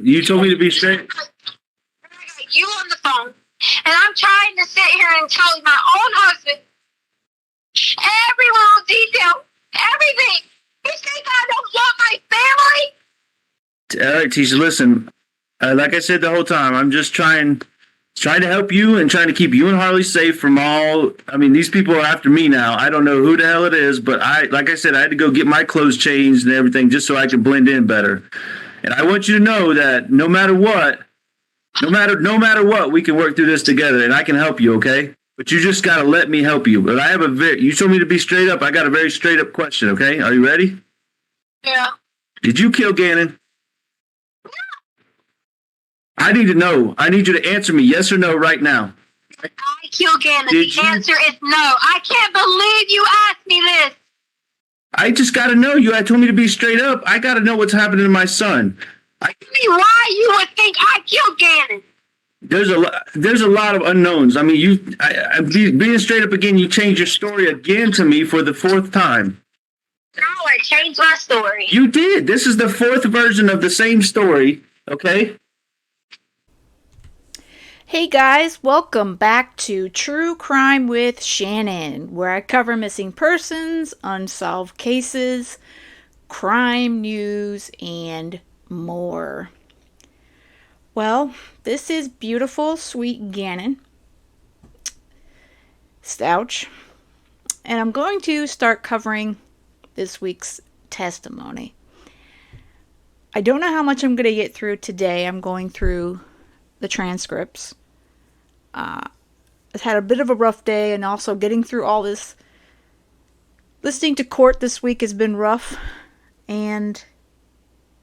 You told me to be straight. I got you on the phone, and I'm trying to sit here and tell my own husband every little detail, everything. You think I don't love my family? All right, Tisha, listen. Like I said the whole time, I'm just trying to help you and trying to keep you and Harley safe from all. I mean, these people are after me now. I don't know who the hell it is, but like I said, I had to go get my clothes changed and everything just so I could blend in better. And I want you to know that no matter what, we can work through this together, and I can help you. Okay, but you just gotta let me help you. But I have you told me to be straight up. I got a very straight up question. Okay, are you ready? Yeah. Did you kill Gannon? I need to know. I need you to answer me yes or no right now. I killed Gannon. The answer is no. I can't believe you asked me this. I just got to know. You had told me to be straight up. I got to know what's happening to my son. Tell me why you would think I killed Gannon. There's a lot of unknowns. I mean, being straight up again, you changed your story again to me for the 4th time. No, I changed my story. You did. This is the 4th version of the same story, okay? Hey guys, welcome back to True Crime with Shannon, where I cover missing persons, unsolved cases, crime news, and more. Well, this is beautiful, sweet Gannon Stauch, and I'm going to start covering this week's testimony. I don't know how much I'm going to get through today. I'm going through the transcripts. I've had a bit of a rough day, and also getting through all this. Listening to court this week has been rough, and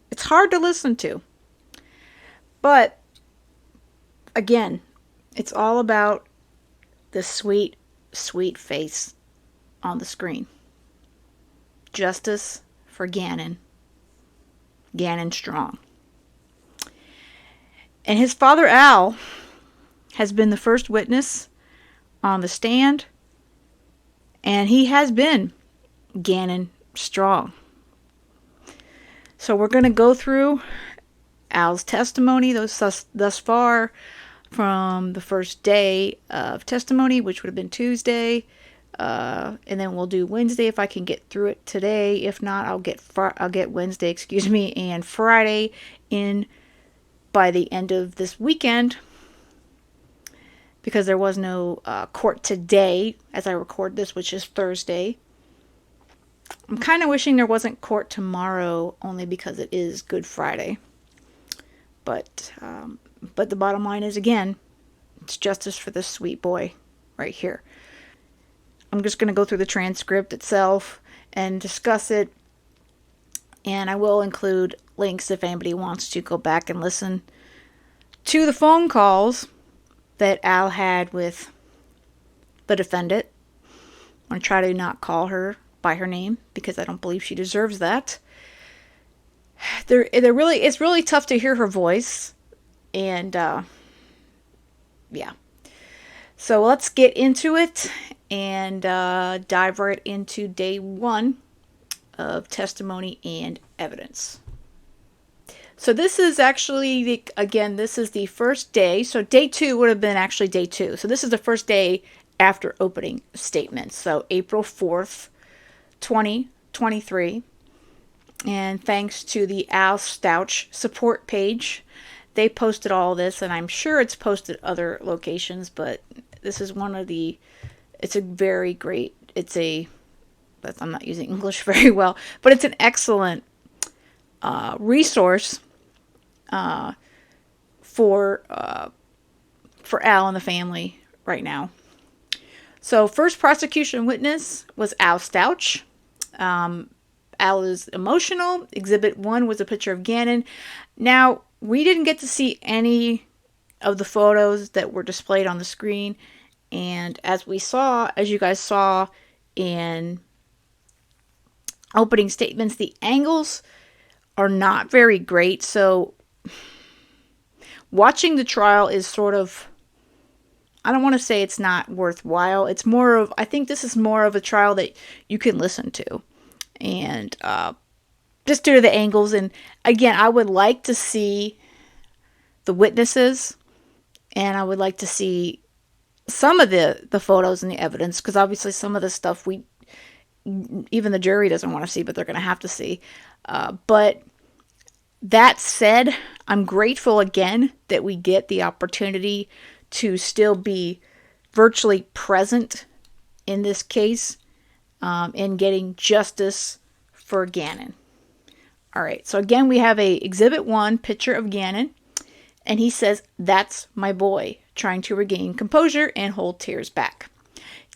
it's hard to listen to. But, again, it's all about the sweet, sweet face on the screen. Justice for Gannon. Gannon strong. And his father, Al, has been the first witness on the stand, and he has been Gannon strong. So we're going to go through Al's testimony thus far from the first day of testimony, which would have been Tuesday, and then we'll do Wednesday if I can get through it today. If not, I'll get Wednesday, and Friday in by the end of this weekend, because there was no court today as I record this, which is Thursday. I'm kind of wishing there wasn't court tomorrow, only because it is Good Friday. But the bottom line is, again, it's justice for this sweet boy right here. I'm just going to go through the transcript itself and discuss it, and I will include links if anybody wants to go back and listen to the phone calls that Al had with the defendant. I'm going to try to not call her by her name because I don't believe she deserves that. It's really tough to hear her voice, and yeah. So let's get into it and dive right into day 1 of testimony and evidence. So this is actually, this is the first day. So day 2 would have been actually day 2. So this is the first day after opening statements. So April 4th, 2023. And thanks to the Al Stauch support page, they posted all this, and I'm sure it's posted other locations, but this is I'm not using English very well, but it's an excellent resource for Al and the family right now. So first prosecution witness was Al Stauch. Al is emotional. Exhibit 1 was a picture of Gannon. Now, we didn't get to see any of the photos that were displayed on the screen, and as you guys saw in opening statements, the angles are not very great, so watching the trial is sort of, I don't want to say it's not worthwhile. I think this is more of a trial that you can listen to. And just due to the angles. And again, I would like to see the witnesses, and I would like to see some of the photos and the evidence, because obviously some of the stuff even the jury doesn't want to see, but they're going to have to see. But that said, I'm grateful again that we get the opportunity to still be virtually present in this case, in getting justice for Gannon. All right, so again, we have a Exhibit 1 picture of Gannon, and he says, "That's my boy," trying to regain composure and hold tears back.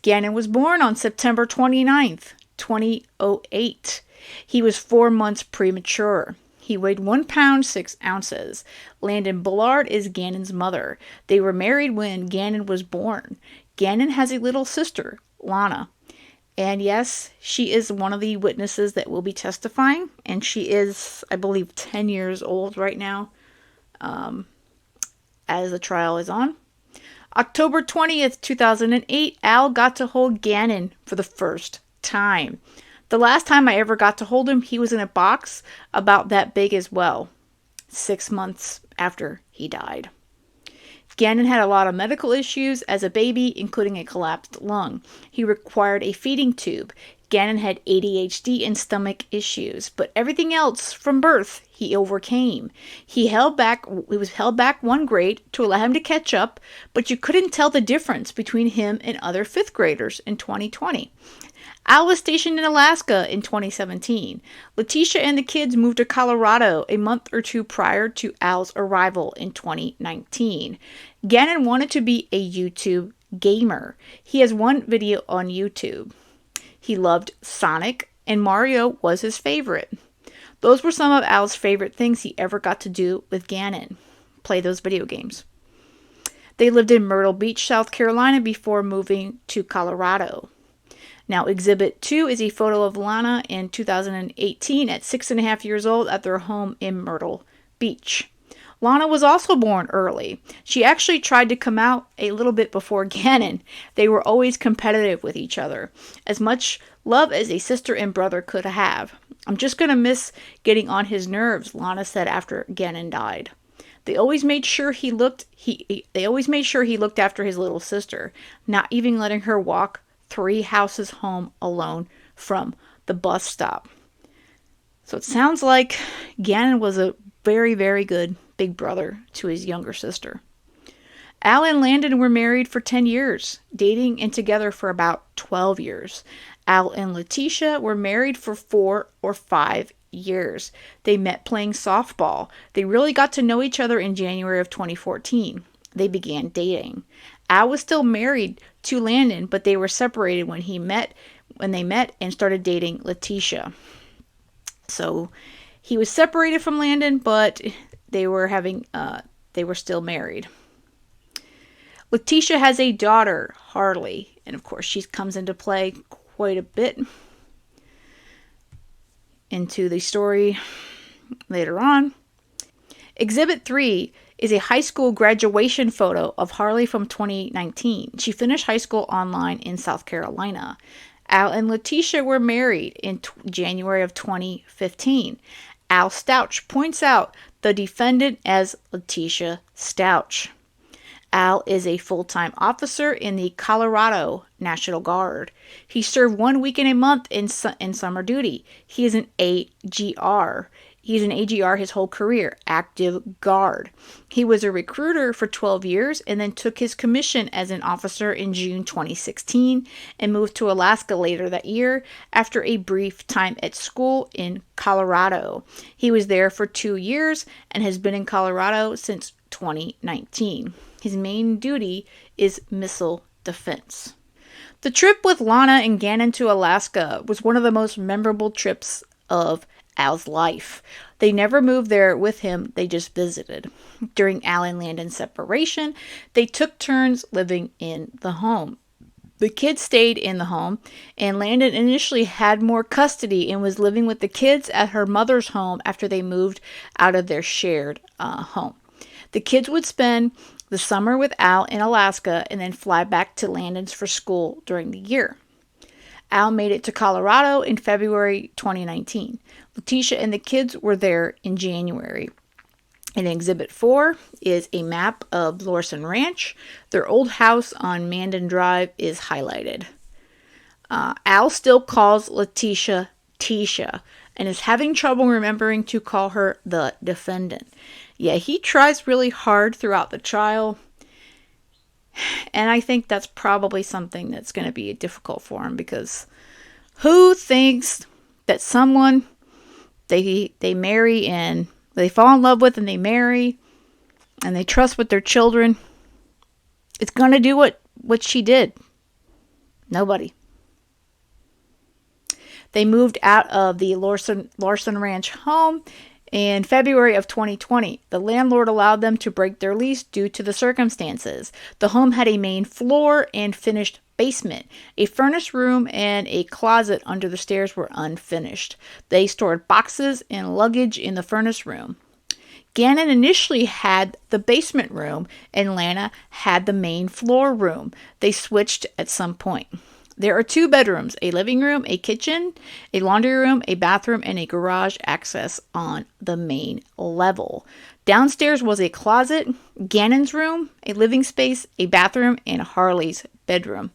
Gannon was born on September 29th, 2008. He was 4 months premature. He weighed 1 pound 6 ounces. Landon Bullard is Gannon's mother. They were married when Gannon was born. Gannon has a little sister, Lana. And yes, she is one of the witnesses that will be testifying. And she is, I believe, 10 years old right now, as the trial is on. October 20th, 2008, Al got to hold Gannon for the first time. The last time I ever got to hold him, he was in a box about that big as well, 6 months after he died. Gannon had a lot of medical issues as a baby, including a collapsed lung. He required a feeding tube. Gannon had ADHD and stomach issues, but everything else from birth he overcame. He was held back 1 grade to allow him to catch up, but you couldn't tell the difference between him and other 5th graders in 2020. Al was stationed in Alaska in 2017. Letecia and the kids moved to Colorado a month or 2 prior to Al's arrival in 2019. Gannon wanted to be a YouTube gamer. He has 1 video on YouTube. He loved Sonic, and Mario was his favorite. Those were some of Al's favorite things he ever got to do with Gannon. Play those video games. They lived in Myrtle Beach, South Carolina before moving to Colorado. Now, Exhibit 2 is a photo of Lana in 2018 at 6.5 years old at their home in Myrtle Beach. Lana was also born early. She actually tried to come out a little bit before Gannon. They were always competitive with each other. As much love as a sister and brother could have. "I'm just going to miss getting on his nerves," Lana said after Gannon died. They always made sure he looked after his little sister, not even letting her walk 3 houses home alone from the bus stop. So it sounds like Gannon was a very, very good big brother to his younger sister. Al and Landon were married for 10 years, dating and together for about 12 years. Al and Letecia were married for 4 or 5 years. They met playing softball. They really got to know each other in January of 2014. They began dating. Al was still married to Landon, but they were separated when they met and started dating Letecia. So he was separated from Landon, but they were still married. Letecia has a daughter, Harley, and of course she comes into play quite a bit into the story later on. Exhibit 3 is a high school graduation photo of Harley from 2019. She finished high school online in South Carolina. Al and Letecia were married in January of 2015. Al Stauch points out the defendant as Letecia Stauch. Al is a full-time officer in the Colorado National Guard. He served 1 week in a month in summer duty. He is an AGR. He's an AGR his whole career, active guard. He was a recruiter for 12 years and then took his commission as an officer in June 2016 and moved to Alaska later that year after a brief time at school in Colorado. He was there for 2 years and has been in Colorado since 2019. His main duty is missile defense. The trip with Lana and Gannon to Alaska was one of the most memorable trips of Al's life. They never moved there with him, they just visited. During Al and Landon's separation, they took turns living in the home. The kids stayed in the home, and Landon initially had more custody and was living with the kids at her mother's home after they moved out of their shared home. The kids would spend the summer with Al in Alaska and then fly back to Landon's for school during the year. Al made it to Colorado in February 2019. Letecia and the kids were there in January. And Exhibit 4 is a map of Lorson Ranch. Their old house on Mandan Drive is highlighted. Al still calls Letecia Tisha and is having trouble remembering to call her the defendant. Yeah, he tries really hard throughout the trial, and I think that's probably something that's going to be difficult for him, because who thinks that someone they marry and they fall in love with and they marry and they trust with their children is going to do what she did? Nobody. They moved out of the Larson Ranch home in February of 2020. The landlord allowed them to break their lease due to the circumstances. The home had a main floor and finished basement. A furnace room and a closet under the stairs were unfinished. They stored boxes and luggage in the furnace room. Gannon initially had the basement room, and Lana had the main floor room. They switched at some point. There are 2 bedrooms, a living room, a kitchen, a laundry room, a bathroom, and a garage access on the main level. Downstairs was a closet, Gannon's room, a living space, a bathroom, and Harley's bedroom.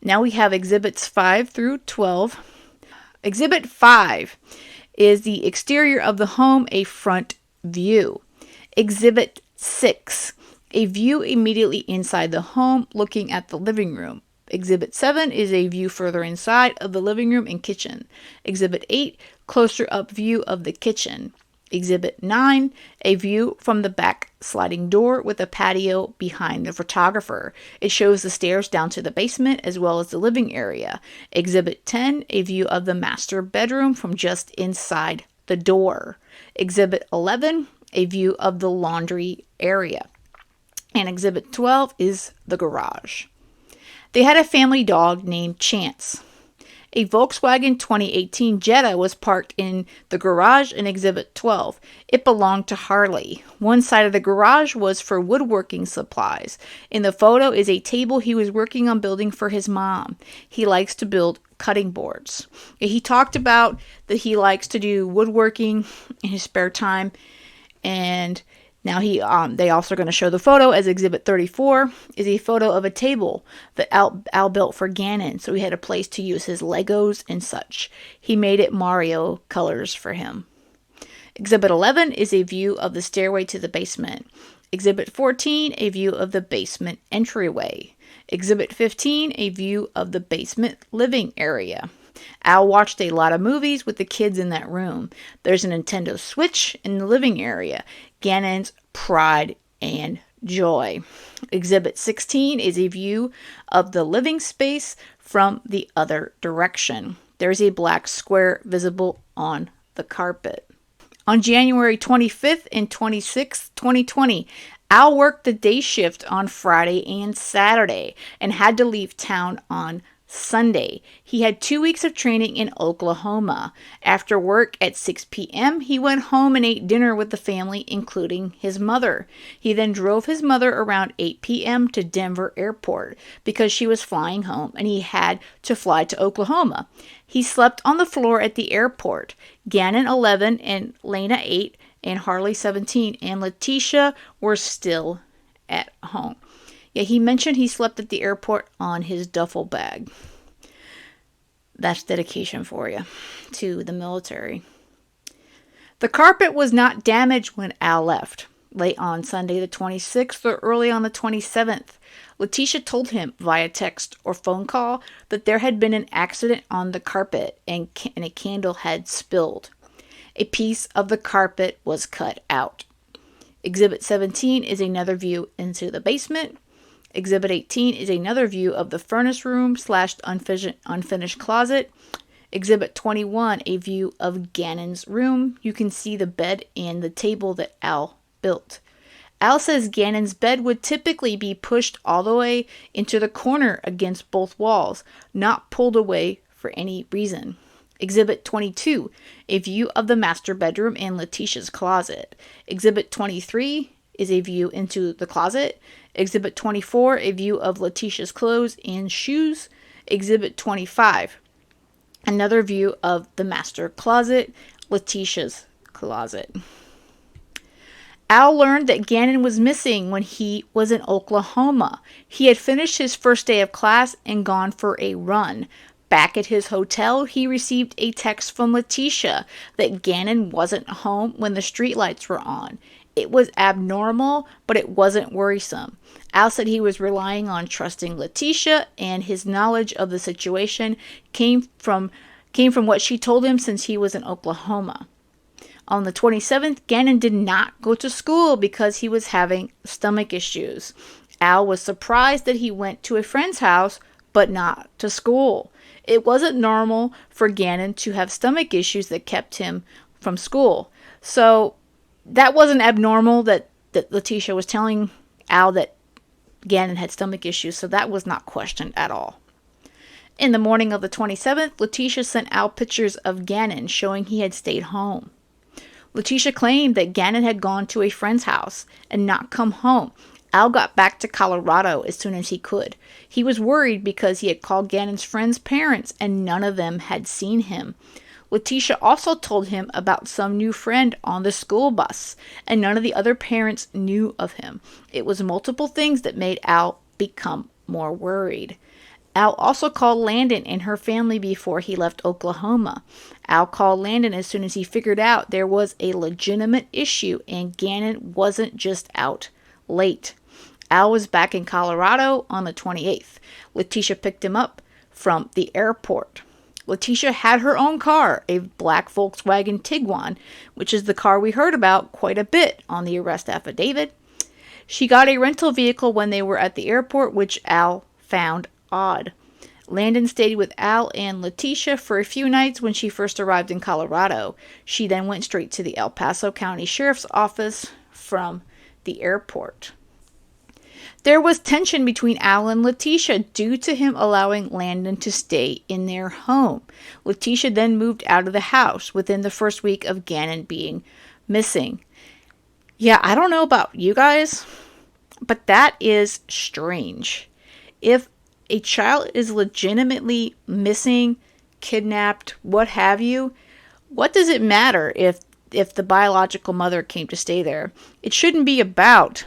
Now we have Exhibits 5 through 12. Exhibit 5 is the exterior of the home, a front view. Exhibit 6, a view immediately inside the home looking at the living room. Exhibit 7 is a view further inside of the living room and kitchen. Exhibit 8, closer up view of the kitchen. Exhibit 9, a view from the back sliding door with a patio behind the photographer. It shows the stairs down to the basement as well as the living area. Exhibit 10, a view of the master bedroom from just inside the door. Exhibit 11, a view of the laundry area. And Exhibit 12 is the garage. They had a family dog named Chance. A Volkswagen 2018 Jetta was parked in the garage in Exhibit 12. It belonged to Harley. One side of the garage was for woodworking supplies. In the photo is a table he was working on building for his mom. He likes to build cutting boards. He talked about that he likes to do woodworking in his spare time, and now they also are going to show the photo as Exhibit 34 is a photo of a table that Al built for Gannon, so he had a place to use his Legos and such. He made it Mario colors for him. Exhibit 11 is a view of the stairway to the basement. Exhibit 14, a view of the basement entryway. Exhibit 15, a view of the basement living area. Al watched a lot of movies with the kids in that room. There's a Nintendo Switch in the living area. Gannon's pride and joy. Exhibit 16 is a view of the living space from the other direction. There's a black square visible on the carpet. On January 25th and 26th, 2020, Al worked the day shift on Friday and Saturday and had to leave town on Sunday. He had 2 weeks of training in Oklahoma. After work at 6 p.m., he went home and ate dinner with the family, including his mother. He then drove his mother around 8 p.m. to Denver Airport because she was flying home and he had to fly to Oklahoma. He slept on the floor at the airport. Gannon 11 and Lana 8 and Harley 17 and Letecia were still at home. Yeah, he mentioned he slept at the airport on his duffel bag. That's dedication for you to the military. The carpet was not damaged when Al left. Late on Sunday the 26th or early on the 27th, Letecia told him via text or phone call that there had been an accident on the carpet and a candle had spilled. A piece of the carpet was cut out. Exhibit 17 is another view into the basement. Exhibit 18 is another view of the furnace room / unfinished closet. Exhibit 21, a view of Gannon's room. You can see the bed and the table that Al built. Al says Gannon's bed would typically be pushed all the way into the corner against both walls, not pulled away for any reason. Exhibit 22, a view of the master bedroom and Letecia's closet. Exhibit 23 is a view into the closet. Exhibit 24, a view of Letecia's clothes and shoes. Exhibit 25. Another view of the master closet, Letecia's closet. Al learned that Gannon was missing when he was in Oklahoma. He had finished his first day of class and gone for a run. Back at his hotel, he received a text from Letecia that Gannon wasn't home when the streetlights were on. It was abnormal, but it wasn't worrisome. Al said he was relying on trusting Letecia, and his knowledge of the situation came from what she told him since he was in Oklahoma. On the 27th, Gannon did not go to school because he was having stomach issues. Al was surprised that he went to a friend's house, but not to school. It wasn't normal for Gannon to have stomach issues that kept him from school. So that wasn't abnormal that Letecia was telling Al that Gannon had stomach issues, so that was not questioned at all. In the morning of the 27th, Letecia sent Al pictures of Gannon showing he had stayed home. Letecia claimed that Gannon had gone to a friend's house and not come home. Al got back to Colorado as soon as he could. He was worried because he had called Gannon's friends' parents and none of them had seen him. Letecia also told him about some new friend on the school bus, and none of the other parents knew of him. It was multiple things that made Al become more worried. Al also called Landon and her family before he left Oklahoma. Al called Landon as soon as he figured out there was a legitimate issue and Gannon wasn't just out late. Al was back in Colorado on the 28th. Letecia picked him up from the airport. Letecia had her own car, a black Volkswagen Tiguan, which is the car we heard about quite a bit on the arrest affidavit. She got a rental vehicle when they were at the airport, which Al found odd. Landon stayed with Al and Letecia for a few nights when she first arrived in Colorado. She then went straight to the El Paso County Sheriff's Office from the airport. There was tension between Al and Letecia due to him allowing Landon to stay in their home. Letecia then moved out of the house within the first week of Gannon being missing. Yeah, I don't know about you guys, but that is strange. If a child is legitimately missing, kidnapped, what have you, what does it matter if the biological mother came to stay there? It shouldn't be about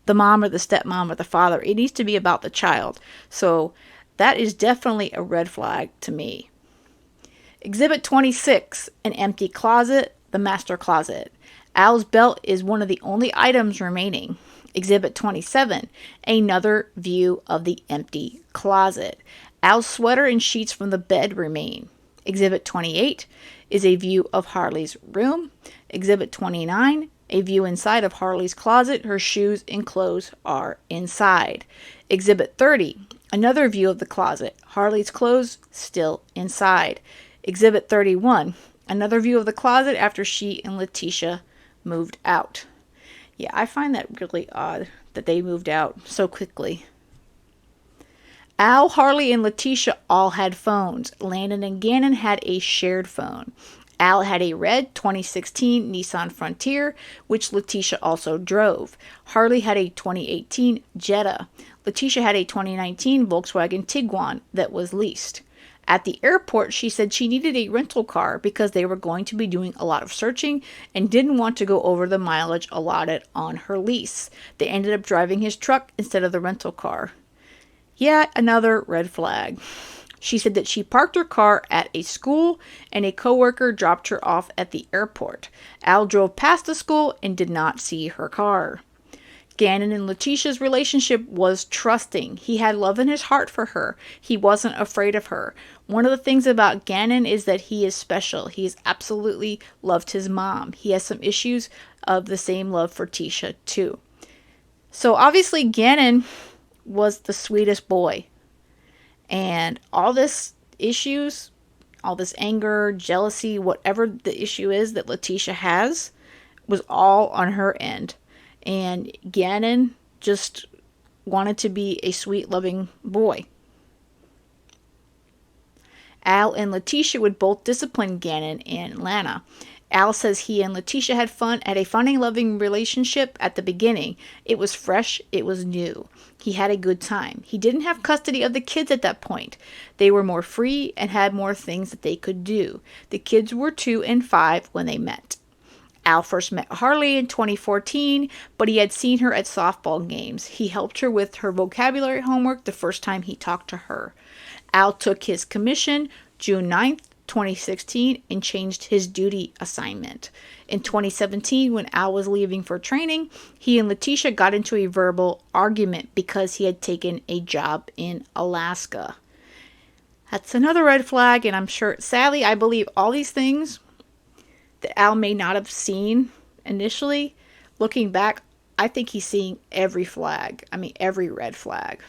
the mom or the stepmom or the father. It needs to be about the child. So that is definitely a red flag to me. Exhibit 26, an empty closet, the master closet. Al's belt is one of the only items remaining. Exhibit 27, another view of the empty closet. Al's sweater and sheets from the bed remain. Exhibit 28 is a view of Harley's room. Exhibit 29, a view inside of Harley's closet. Her shoes and clothes are inside. Exhibit 30, another view of the closet. Harley's clothes still inside. Exhibit 31, another view of the closet after she and Letecia moved out. Yeah, I find that really odd that they moved out so quickly. Al, Harley, and Letecia all had phones. Landon and Gannon had a shared phone. Al had a red 2016 Nissan Frontier, which Letecia also drove. Harley had a 2018 Jetta. Letecia had a 2019 Volkswagen Tiguan that was leased. At the airport, she said she needed a rental car because they were going to be doing a lot of searching and didn't want to go over the mileage allotted on her lease. They ended up driving his truck instead of the rental car. Yet another red flag. She said that she parked her car at a school and a coworker dropped her off at the airport. Al drove past the school and did not see her car. Gannon and Letecia's relationship was trusting. He had love in his heart for her. He wasn't afraid of her. One of the things about Gannon is that he is special. He has absolutely loved his mom. He has some issues of the same love for Letecia too. So obviously Gannon was the sweetest boy. And all this issues, all this anger, jealousy, whatever the issue is that Letecia has, was all on her end. And Gannon just wanted to be a sweet, loving boy. Al and Letecia would both discipline Gannon and Lana. Al says he and Letecia had a fun and loving relationship at the beginning. It was fresh, it was new. He had a good time. He didn't have custody of the kids at that point. They were more free and had more things that they could do. The kids were 2 and 5 when they met. Al first met Harley in 2014, but he had seen her at softball games. He helped her with her vocabulary homework the first time he talked to her. Al took his commission June 9th, 2016, and changed his duty assignment. In 2017, when Al was leaving for training, he and Letecia got into a verbal argument because he had taken a job in Alaska. That's another red flag, and I'm sure, sadly, I believe all these things that Al may not have seen initially. Looking back, I think he's seeing every flag. I mean, every red flag.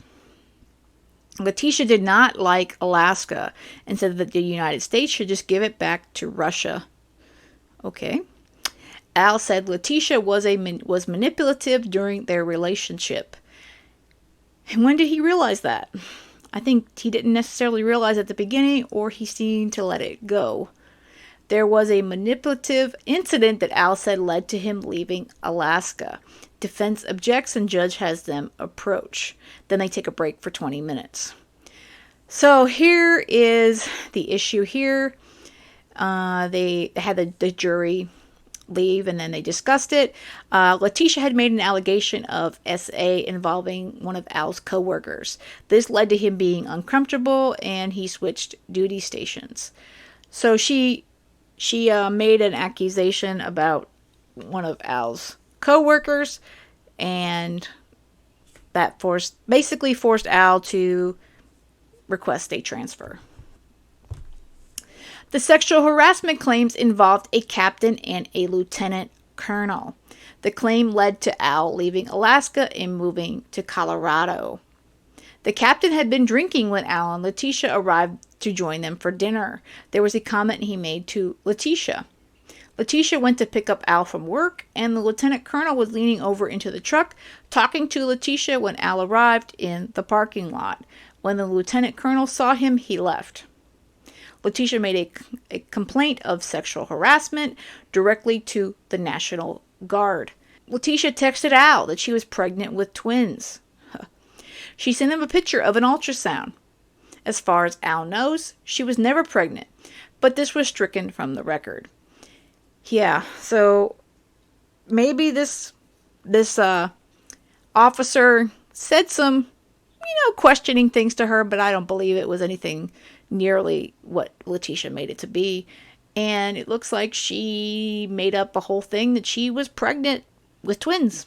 Letecia did not like Alaska and said that the United States should just give it back to Russia. Okay. Al said Letecia was manipulative during their relationship. And when did he realize that? I think he didn't necessarily realize at the beginning, or he seemed to let it go. There was a manipulative incident that Al said led to him leaving Alaska. Defense objects and judge has them approach. Then they take a break for 20 minutes. So here is the issue here. They had the jury leave and then they discussed it. Letecia had made an allegation of SA involving one of Al's co-workers. This led to him being uncomfortable and he switched duty stations. So she made an accusation about one of Al's co-workers, and that basically forced Al to request a transfer. The sexual harassment claims involved a captain and a lieutenant colonel. The claim led to Al leaving Alaska and moving to Colorado. The captain had been drinking when Al and Letecia arrived to join them for dinner. There was a comment he made to Letecia. Letecia went to pick up Al from work, and the lieutenant colonel was leaning over into the truck, talking to Letecia when Al arrived in the parking lot. When the lieutenant colonel saw him, he left. Letecia made a complaint of sexual harassment directly to the National Guard. Letecia texted Al that she was pregnant with twins. She sent him a picture of an ultrasound. As far as Al knows, she was never pregnant, but this was stricken from the record. Yeah, so maybe this officer said some, questioning things to her, but I don't believe it was anything nearly what Letecia made it to be. And it looks like she made up a whole thing that she was pregnant with twins.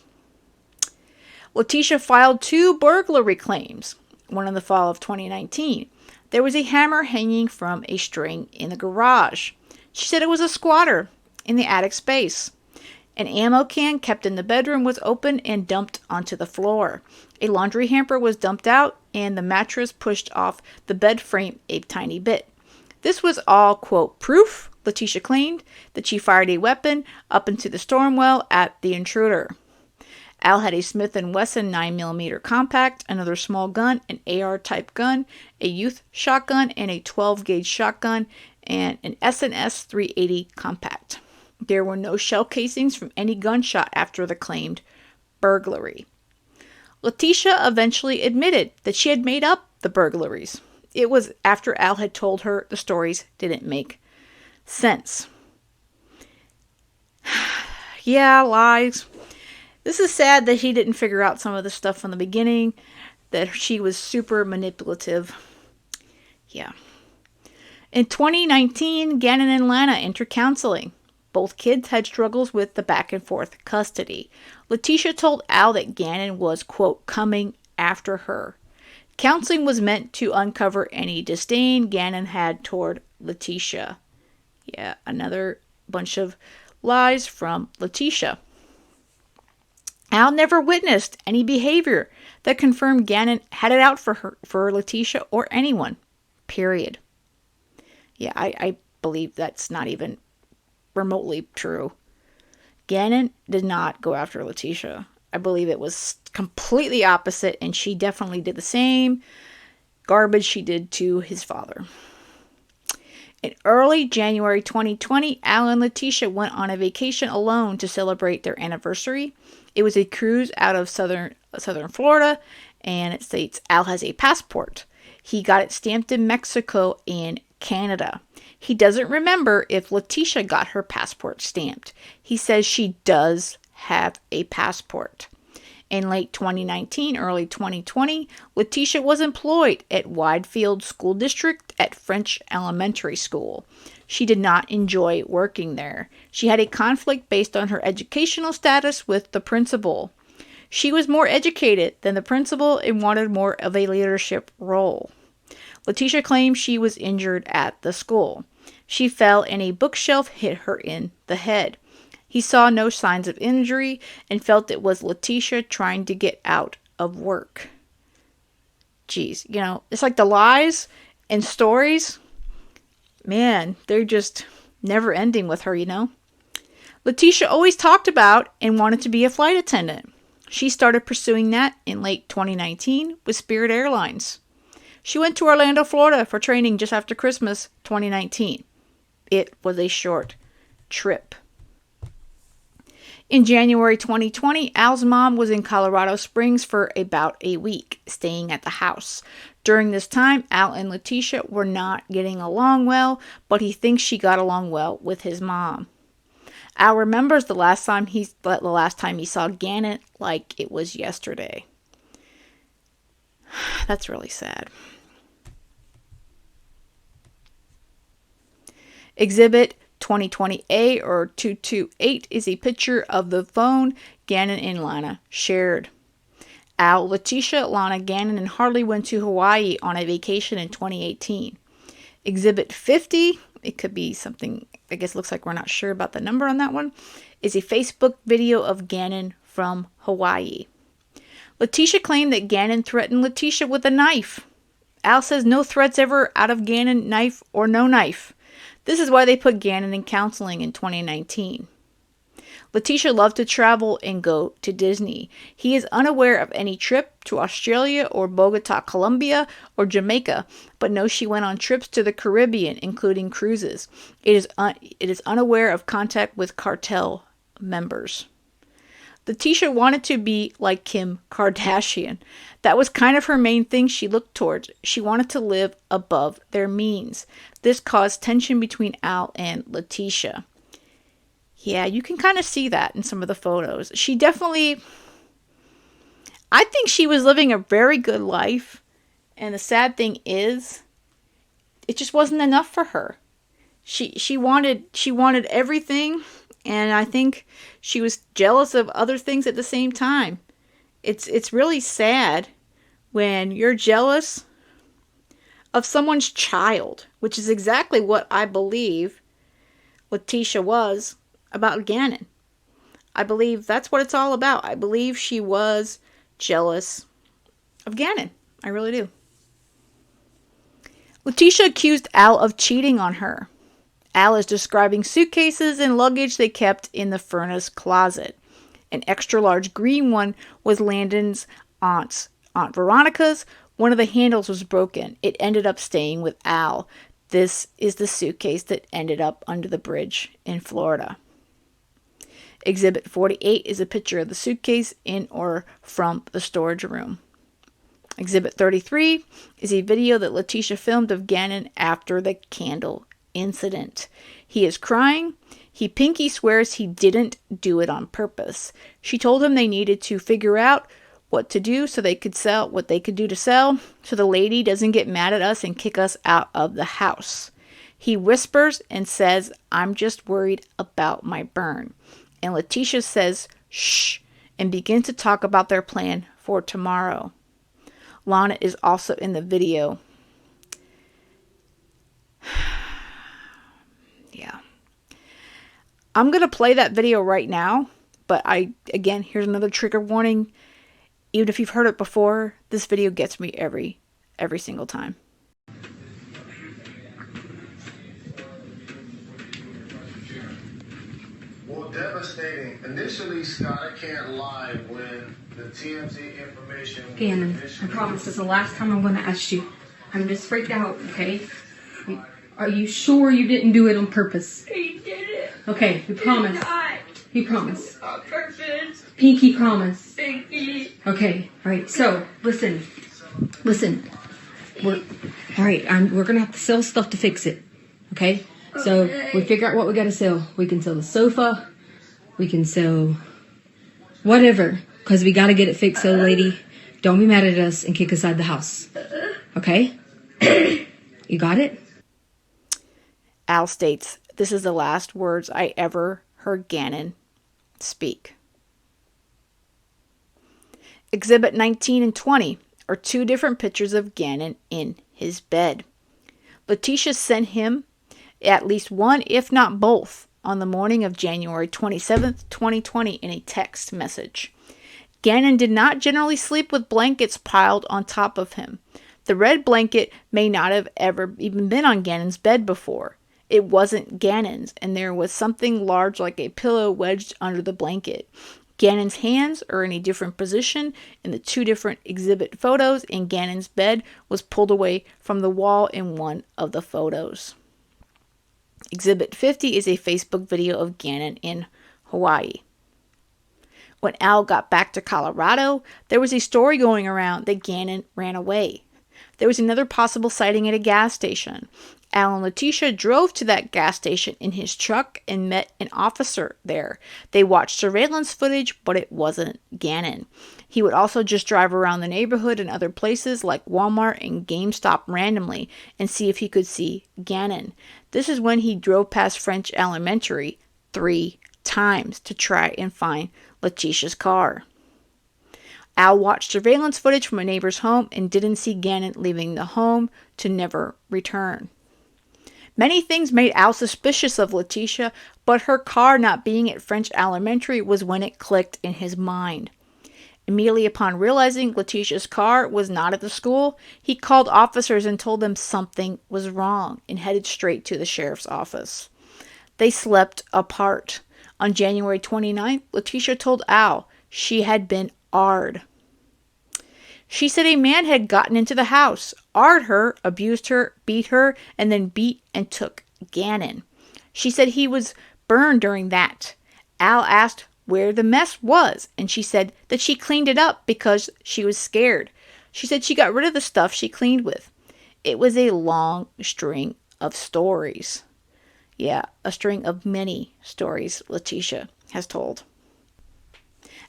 Letecia filed 2 burglary claims, one in the fall of 2019. There was a hammer hanging from a string in the garage. She said it was a squatter in the attic space. An ammo can kept in the bedroom was opened and dumped onto the floor. A laundry hamper was dumped out and the mattress pushed off the bed frame a tiny bit. This was all, quote, proof, Letecia claimed, that she fired a weapon up into the storm well at the intruder. Al had a Smith & Wesson 9mm compact, another small gun, an AR-type gun, a youth shotgun, and a 12-gauge shotgun, and an S&S 380 compact. There were no shell casings from any gunshot after the claimed burglary. Letecia eventually admitted that she had made up the burglaries. It was after Al had told her the stories didn't make sense. Yeah, lies. This is sad that he didn't figure out some of the stuff from the beginning, that she was super manipulative. Yeah. In 2019, Gannon and Lana entered counseling. Both kids had struggles with the back and forth custody. Letecia told Al that Gannon was, quote, coming after her. Counseling was meant to uncover any disdain Gannon had toward Letecia. Yeah, another bunch of lies from Letecia. Al never witnessed any behavior that confirmed Gannon had it out for Letecia or anyone. Period. Yeah, I believe that's not even remotely true. Gannon did not go after Letecia. I believe it was completely opposite, and she definitely did the same garbage she did to his father. In early January 2020, Al and Letecia went on a vacation alone to celebrate their anniversary. It was a cruise out of southern Florida, and it states Al has a passport. He got it stamped in Mexico and Canada. He doesn't remember if Letecia got her passport stamped. He says she does have a passport. In late 2019, early 2020, Letecia was employed at Widefield School District at French Elementary School. She did not enjoy working there. She had a conflict based on her educational status with the principal. She was more educated than the principal and wanted more of a leadership role. Letecia claimed she was injured at the school. She fell and a bookshelf hit her in the head. He saw no signs of injury and felt it was Letecia trying to get out of work. Jeez, it's like the lies and stories. Man, they're just never ending with her, Letecia always talked about and wanted to be a flight attendant. She started pursuing that in late 2019 with Spirit Airlines. She went to Orlando, Florida for training just after Christmas 2019. It was a short trip. In January 2020, Al's mom was in Colorado Springs for about a week, staying at the house. During this time, Al and Letecia were not getting along well, but he thinks she got along well with his mom. Al remembers the last time he saw Gannon like it was yesterday. That's really sad. Exhibit 2020A or 228 is a picture of the phone Gannon and Lana shared. Al, Letecia, Lana, Gannon, and Harley went to Hawaii on a vacation in 2018. Exhibit 50, it could be something, I guess it looks like we're not sure about the number on that one, is a Facebook video of Gannon from Hawaii. Letecia claimed that Gannon threatened Letecia with a knife. Al says no threats ever out of Gannon, knife or no knife. This is why they put Gannon in counseling in 2019. Letecia loved to travel and go to Disney. He is unaware of any trip to Australia or Bogota, Colombia, or Jamaica, but knows she went on trips to the Caribbean, including cruises. It is unaware of contact with cartel members. Letecia wanted to be like Kim Kardashian. That was kind of her main thing she looked towards. She wanted to live above their means. This caused tension between Al and Letecia. Yeah, you can kind of see that in some of the photos. She definitely, I think she was living a very good life. And the sad thing is, it just wasn't enough for her. She wanted everything. And I think she was jealous of other things at the same time. It's really sad when you're jealous of someone's child, which is exactly what I believe Letecia was about Gannon. I believe that's what it's all about. I believe she was jealous of Gannon. I really do. Letecia accused Al of cheating on her. Al is describing suitcases and luggage they kept in the furnace closet. An extra large green one was Landon's Aunt Veronica's. One of the handles was broken. It ended up staying with Al. This is the suitcase that ended up under the bridge in Florida. Exhibit 48 is a picture of the suitcase in or from the storage room. Exhibit 33 is a video that Letecia filmed of Gannon after the candle incident. He is crying. He pinky swears he didn't do it on purpose. She told him they needed to figure out what to do so they could sell what they could do to sell so the lady doesn't get mad at us and kick us out of the house. He whispers and says, "I'm just worried about my burn." And Letecia says, "Shh," and begins to talk about their plan for tomorrow. Lana is also in the video. Yeah. I'm going to play that video right now, but again, here's another trigger warning. Even if you've heard it before, this video gets me every single time. Well, devastating. Initially, Scott, I can't lie, when the TMZ information was Gannon, I initially... promise this is the last time I'm going to ask you. I'm just freaked out, okay? Are you sure you didn't do it on purpose? He did it. Okay, you promise. Not He promised. on purpose. Pinky promise. Pinky. Okay, all right. So listen. We're all right. We're gonna have to sell stuff to fix it. Okay. So we figure out what we gotta sell. We can sell the sofa. We can sell whatever, because we gotta get it fixed. So, lady, don't be mad at us and kick us out of the house. Okay? You got it? Al states, "This is the last words I ever heard Gannon speak." Exhibit 19 and 20 are two different pictures of Gannon in his bed. Letecia sent him at least one, if not both, on the morning of January 27th, 2020 in a text message. Gannon did not generally sleep with blankets piled on top of him. The red blanket may not have ever even been on Gannon's bed before. It wasn't Gannon's, and there was something large like a pillow wedged under the blanket. Gannon's hands are in a different position in the two different exhibit photos, and Gannon's bed was pulled away from the wall in one of the photos. Exhibit 50 is a Facebook video of Gannon in Hawaii. When Al got back to Colorado, there was a story going around that Gannon ran away. There was another possible sighting at a gas station. Al and Letecia drove to that gas station in his truck and met an officer there. They watched surveillance footage, but it wasn't Gannon. He would also just drive around the neighborhood and other places like Walmart and GameStop randomly and see if he could see Gannon. This is when he drove past French Elementary 3 times to try and find Letecia's car. Al watched surveillance footage from a neighbor's home and didn't see Gannon leaving the home to never return. Many things made Al suspicious of Letecia, but her car not being at French Elementary was when it clicked in his mind. Immediately upon realizing Letecia's car was not at the school, he called officers and told them something was wrong and headed straight to the sheriff's office. They slept apart. On January 29th, Letecia told Al she had been AR'd. She said a man had gotten into the house, AR'd her, abused her, beat her, and then beat and took Gannon. She said he was burned during that. Al asked where the mess was, and she said that she cleaned it up because she was scared. She said she got rid of the stuff she cleaned with. It was a long string of stories. Yeah, a string of many stories Letecia has told.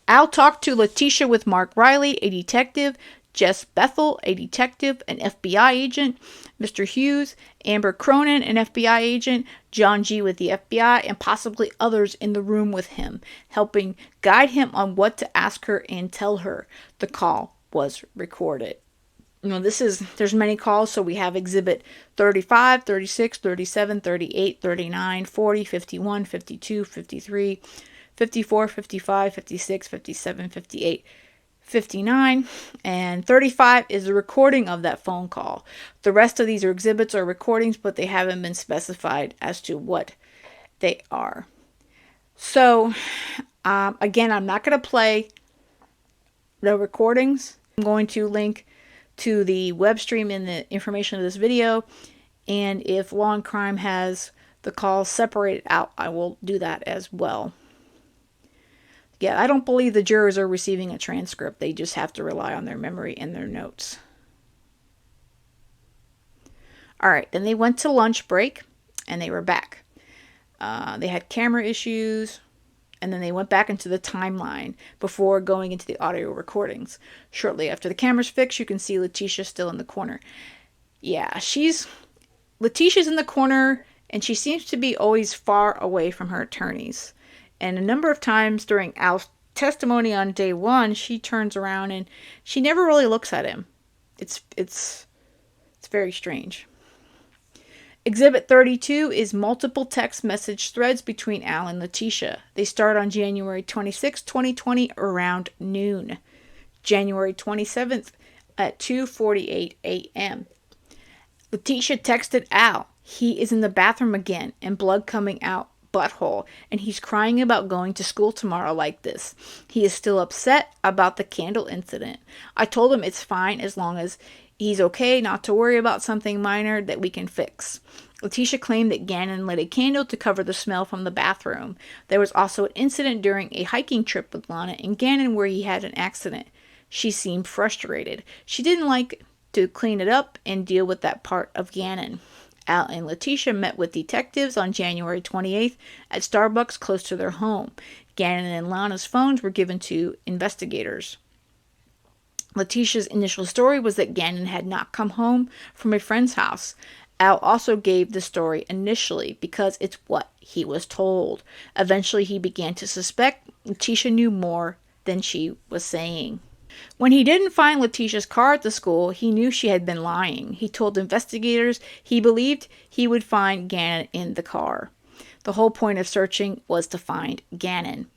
Al talked to Letecia with Mark Riley, a detective, Jess Bethel, a detective, an FBI agent, Mr. Hughes, Amber Cronin, an FBI agent, John G. with the FBI, and possibly others in the room with him, helping guide him on what to ask her and tell her. The call was recorded. There's many calls, so we have exhibit 35, 36, 37, 38, 39, 40, 51, 52, 53, 54, 55, 56, 57, 58, 59, and 35 is a recording of that phone call. The rest of these are exhibits or recordings, but they haven't been specified as to what they are. So, again, I'm not going to play the recordings. I'm going to link to the web stream in the information of this video, and if Law and Crime has the calls separated out, I will do that as well. Yeah, I don't believe the jurors are receiving a transcript. They just have to rely on their memory and their notes. All right, then they went to lunch break, and they were back. They had camera issues, and then they went back into the timeline before going into the audio recordings. Shortly after the camera's fixed, you can see Letecia still in the corner. Yeah, Letecia's in the corner, and she seems to be always far away from her attorneys. And a number of times during Al's testimony on day one, she turns around and she never really looks at him. It's very strange. Exhibit 32 is multiple text message threads between Al and Letecia. They start on January 26, 2020 around noon. January 27th at 2:48 a.m. Letecia texted Al, "He is in the bathroom again and blood coming out butthole, and he's crying about going to school tomorrow like this. He is still upset about the candle incident. I told him it's fine as long as he's okay, not to worry about something minor that we can fix." Letecia claimed that Gannon lit a candle to cover the smell from the bathroom. There was also an incident during a hiking trip with Lana and Gannon where he had an accident. She seemed frustrated. She didn't like to clean it up and deal with that part of Gannon. Al and Letecia met with detectives on January 28th at Starbucks close to their home. Gannon and Lana's phones were given to investigators. Leticia's initial story was that Gannon had not come home from a friend's house. Al also gave the story initially because it's what he was told. Eventually, he began to suspect Letecia knew more than she was saying. When he didn't find Leticia's car at the school, he knew she had been lying. He told investigators he believed he would find Gannon in the car. The whole point of searching was to find Gannon.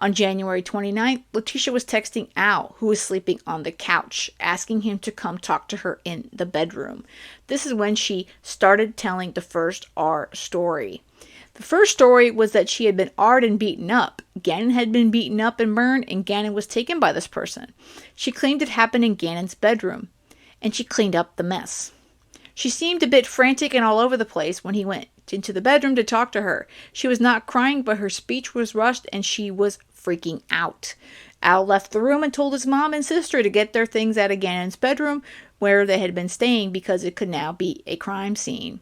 On January 29th, Letecia was texting Al, who was sleeping on the couch, asking him to come talk to her in the bedroom. This is when she started telling the first R story. The first story was that she had been R'd and beaten up. Gannon had been beaten up and burned, and Gannon was taken by this person. She claimed it happened in Gannon's bedroom, and she cleaned up the mess. She seemed a bit frantic and all over the place when he went into the bedroom to talk to her. She was not crying, but her speech was rushed, and she was freaking out. Al left the room and told his mom and sister to get their things out of Gannon's bedroom where they had been staying because it could now be a crime scene.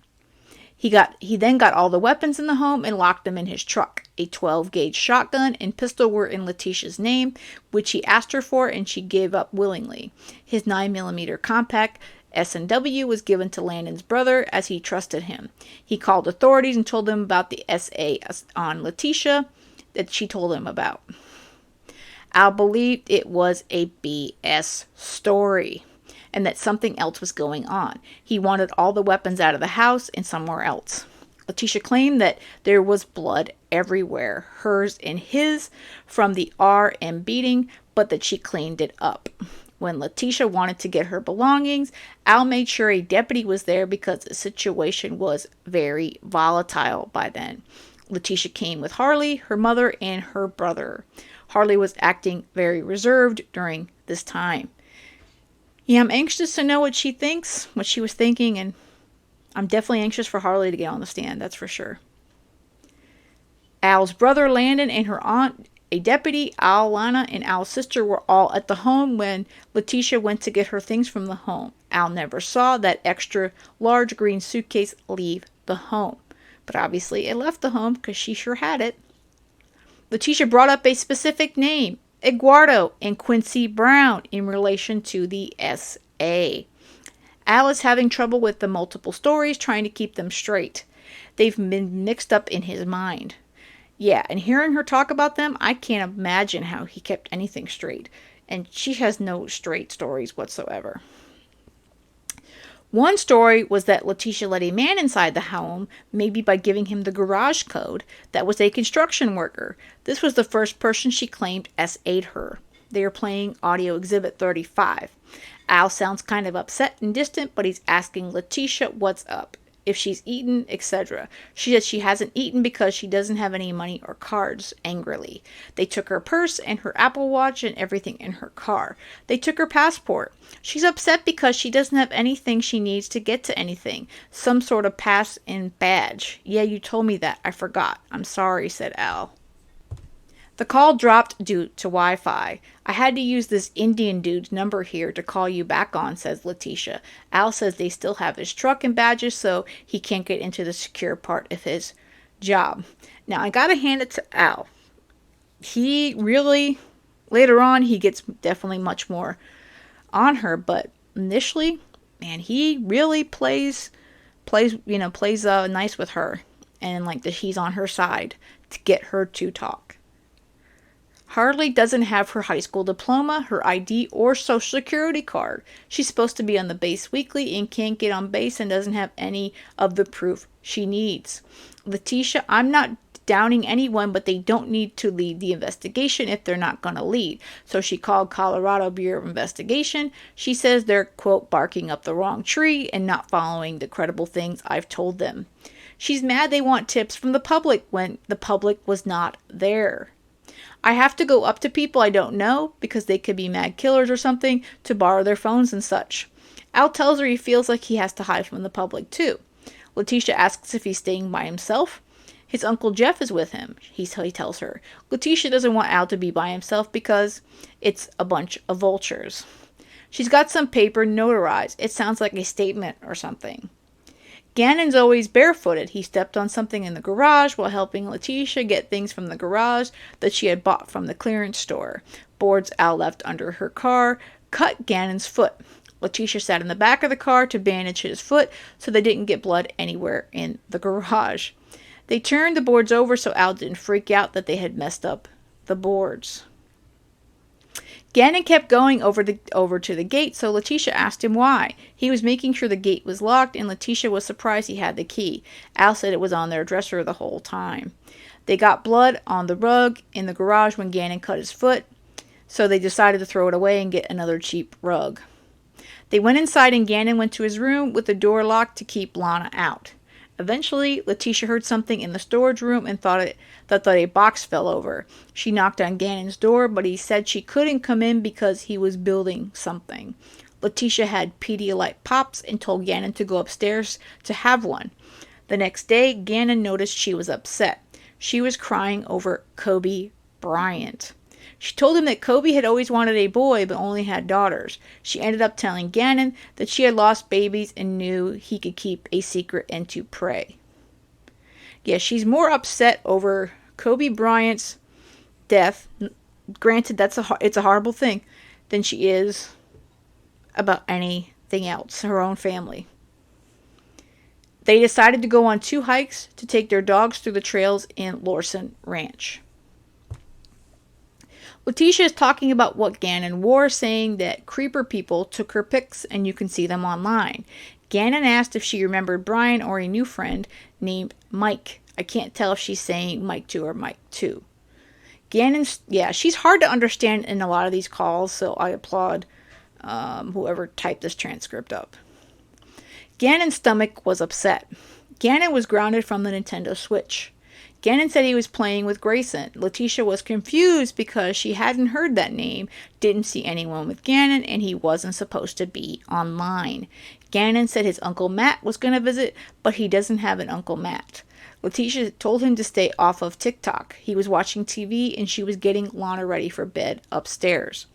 He then got all the weapons in the home and locked them in his truck. A 12-gauge shotgun and pistol were in Leticia's name, which he asked her for, and she gave up willingly. His 9mm compact S&W was given to Landon's brother as he trusted him. He called authorities and told them about the SA on Letecia that she told him about. Al believed it was a BS story and that something else was going on. He wanted all the weapons out of the house and somewhere else. Letecia claimed that there was blood everywhere, hers and his, from the RM beating, but that she cleaned it up. When Letecia wanted to get her belongings, Al made sure a deputy was there because the situation was very volatile by then. Letecia came with Harley, her mother, and her brother. Harley was acting very reserved during this time. Yeah, I'm anxious to know what she thinks, what she was thinking, and I'm definitely anxious for Harley to get on the stand, that's for sure. Al's brother, Landon, and her aunt, a deputy, Al, Lana, and Al's sister were all at the home when Letecia went to get her things from the home. Al never saw that extra large green suitcase leave the home. But obviously it left the home because she sure had it. Letecia brought up a specific name, Eduardo and Quincy Brown, in relation to the SA. Al is having trouble with the multiple stories, trying to keep them straight. They've been mixed up in his mind. Yeah, and hearing her talk about them, I can't imagine how he kept anything straight. And she has no straight stories whatsoever. One story was that Letecia let a man inside the home, maybe by giving him the garage code, that was a construction worker. This was the first person she claimed SA'd her. They are playing audio exhibit 35. Al sounds kind of upset and distant, but he's asking Letecia what's up, if she's eaten, etc. She says she hasn't eaten because she doesn't have any money or cards, angrily. They took her purse and her Apple Watch and everything in her car. They took her passport. She's upset because she doesn't have anything she needs to get to anything. Some sort of pass and badge. Yeah, you told me that. I forgot. I'm sorry, said Al. The call dropped due to Wi-Fi. I had to use this Indian dude's number here to call you back on, says Letecia. Al says they still have his truck and badges, so he can't get into the secure part of his job. Now, I gotta hand it to Al. He really, later on, he gets definitely much more on her, but initially, man, he really plays nice with her, and like that he's on her side to get her to talk. Harley doesn't have her high school diploma, her ID, or social security card. She's supposed to be on the base weekly and can't get on base and doesn't have any of the proof she needs. Letecia, I'm not downing anyone, but they don't need to lead the investigation if they're not going to lead. So she called Colorado Bureau of Investigation. She says they're, quote, barking up the wrong tree and not following the credible things I've told them. She's mad they want tips from the public when the public was not there. I have to go up to people I don't know, because they could be mad killers or something, to borrow their phones and such. Al tells her he feels like he has to hide from the public too. Letecia asks if he's staying by himself. His Uncle Jeff is with him, he tells her. Letecia doesn't want Al to be by himself because it's a bunch of vultures. She's got some paper notarized. It sounds like a statement or something. Gannon's always barefooted. He stepped on something in the garage while helping Letecia get things from the garage that she had bought from the clearance store. Boards Al left under her car cut Gannon's foot. Letecia sat in the back of the car to bandage his foot so they didn't get blood anywhere in the garage. They turned the boards over so Al didn't freak out that they had messed up the boards. Gannon kept going over to the gate, so Letecia asked him why. He was making sure the gate was locked, and Letecia was surprised he had the key. Al said it was on their dresser the whole time. They got blood on the rug in the garage when Gannon cut his foot, so they decided to throw it away and get another cheap rug. They went inside, and Gannon went to his room with the door locked to keep Lana out. Eventually, Letecia heard something in the storage room and thought that a box fell over. She knocked on Gannon's door, but he said she couldn't come in because he was building something. Letecia had Pedialyte pops and told Gannon to go upstairs to have one. The next day, Gannon noticed she was upset. She was crying over Kobe Bryant. She told him that Kobe had always wanted a boy but only had daughters. She ended up telling Gannon that she had lost babies and knew he could keep a secret and to pray. Yeah, she's more upset over Kobe Bryant's death. Granted, it's a horrible thing, than she is about anything else, her own family. They decided to go on 2 hikes to take their dogs through the trails in Lawson Ranch. Letecia is talking about what Gannon wore, saying that creeper people took her pics and you can see them online. Gannon asked if she remembered Brian or a new friend named Mike. I can't tell if she's saying Mike 2 or Mike 2. She's hard to understand in a lot of these calls, so I applaud whoever typed this transcript up. Gannon's stomach was upset. Gannon was grounded from the Nintendo Switch. Gannon said he was playing with Grayson. Letecia was confused because she hadn't heard that name, didn't see anyone with Gannon, and he wasn't supposed to be online. Gannon said his Uncle Matt was going to visit, but he doesn't have an Uncle Matt. Letecia told him to stay off of TikTok. He was watching TV and she was getting Lana ready for bed upstairs.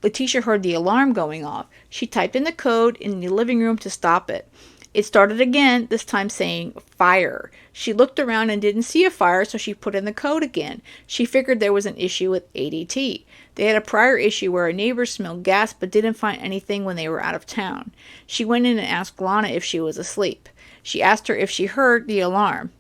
Letecia heard the alarm going off. She typed in the code in the living room to stop it. It started again, this time saying fire. She looked around and didn't see a fire, so she put in the code again. She figured there was an issue with ADT. They had a prior issue where a neighbor smelled gas but didn't find anything when they were out of town. She went in and asked Lana if she was asleep. She asked her if she heard the alarm.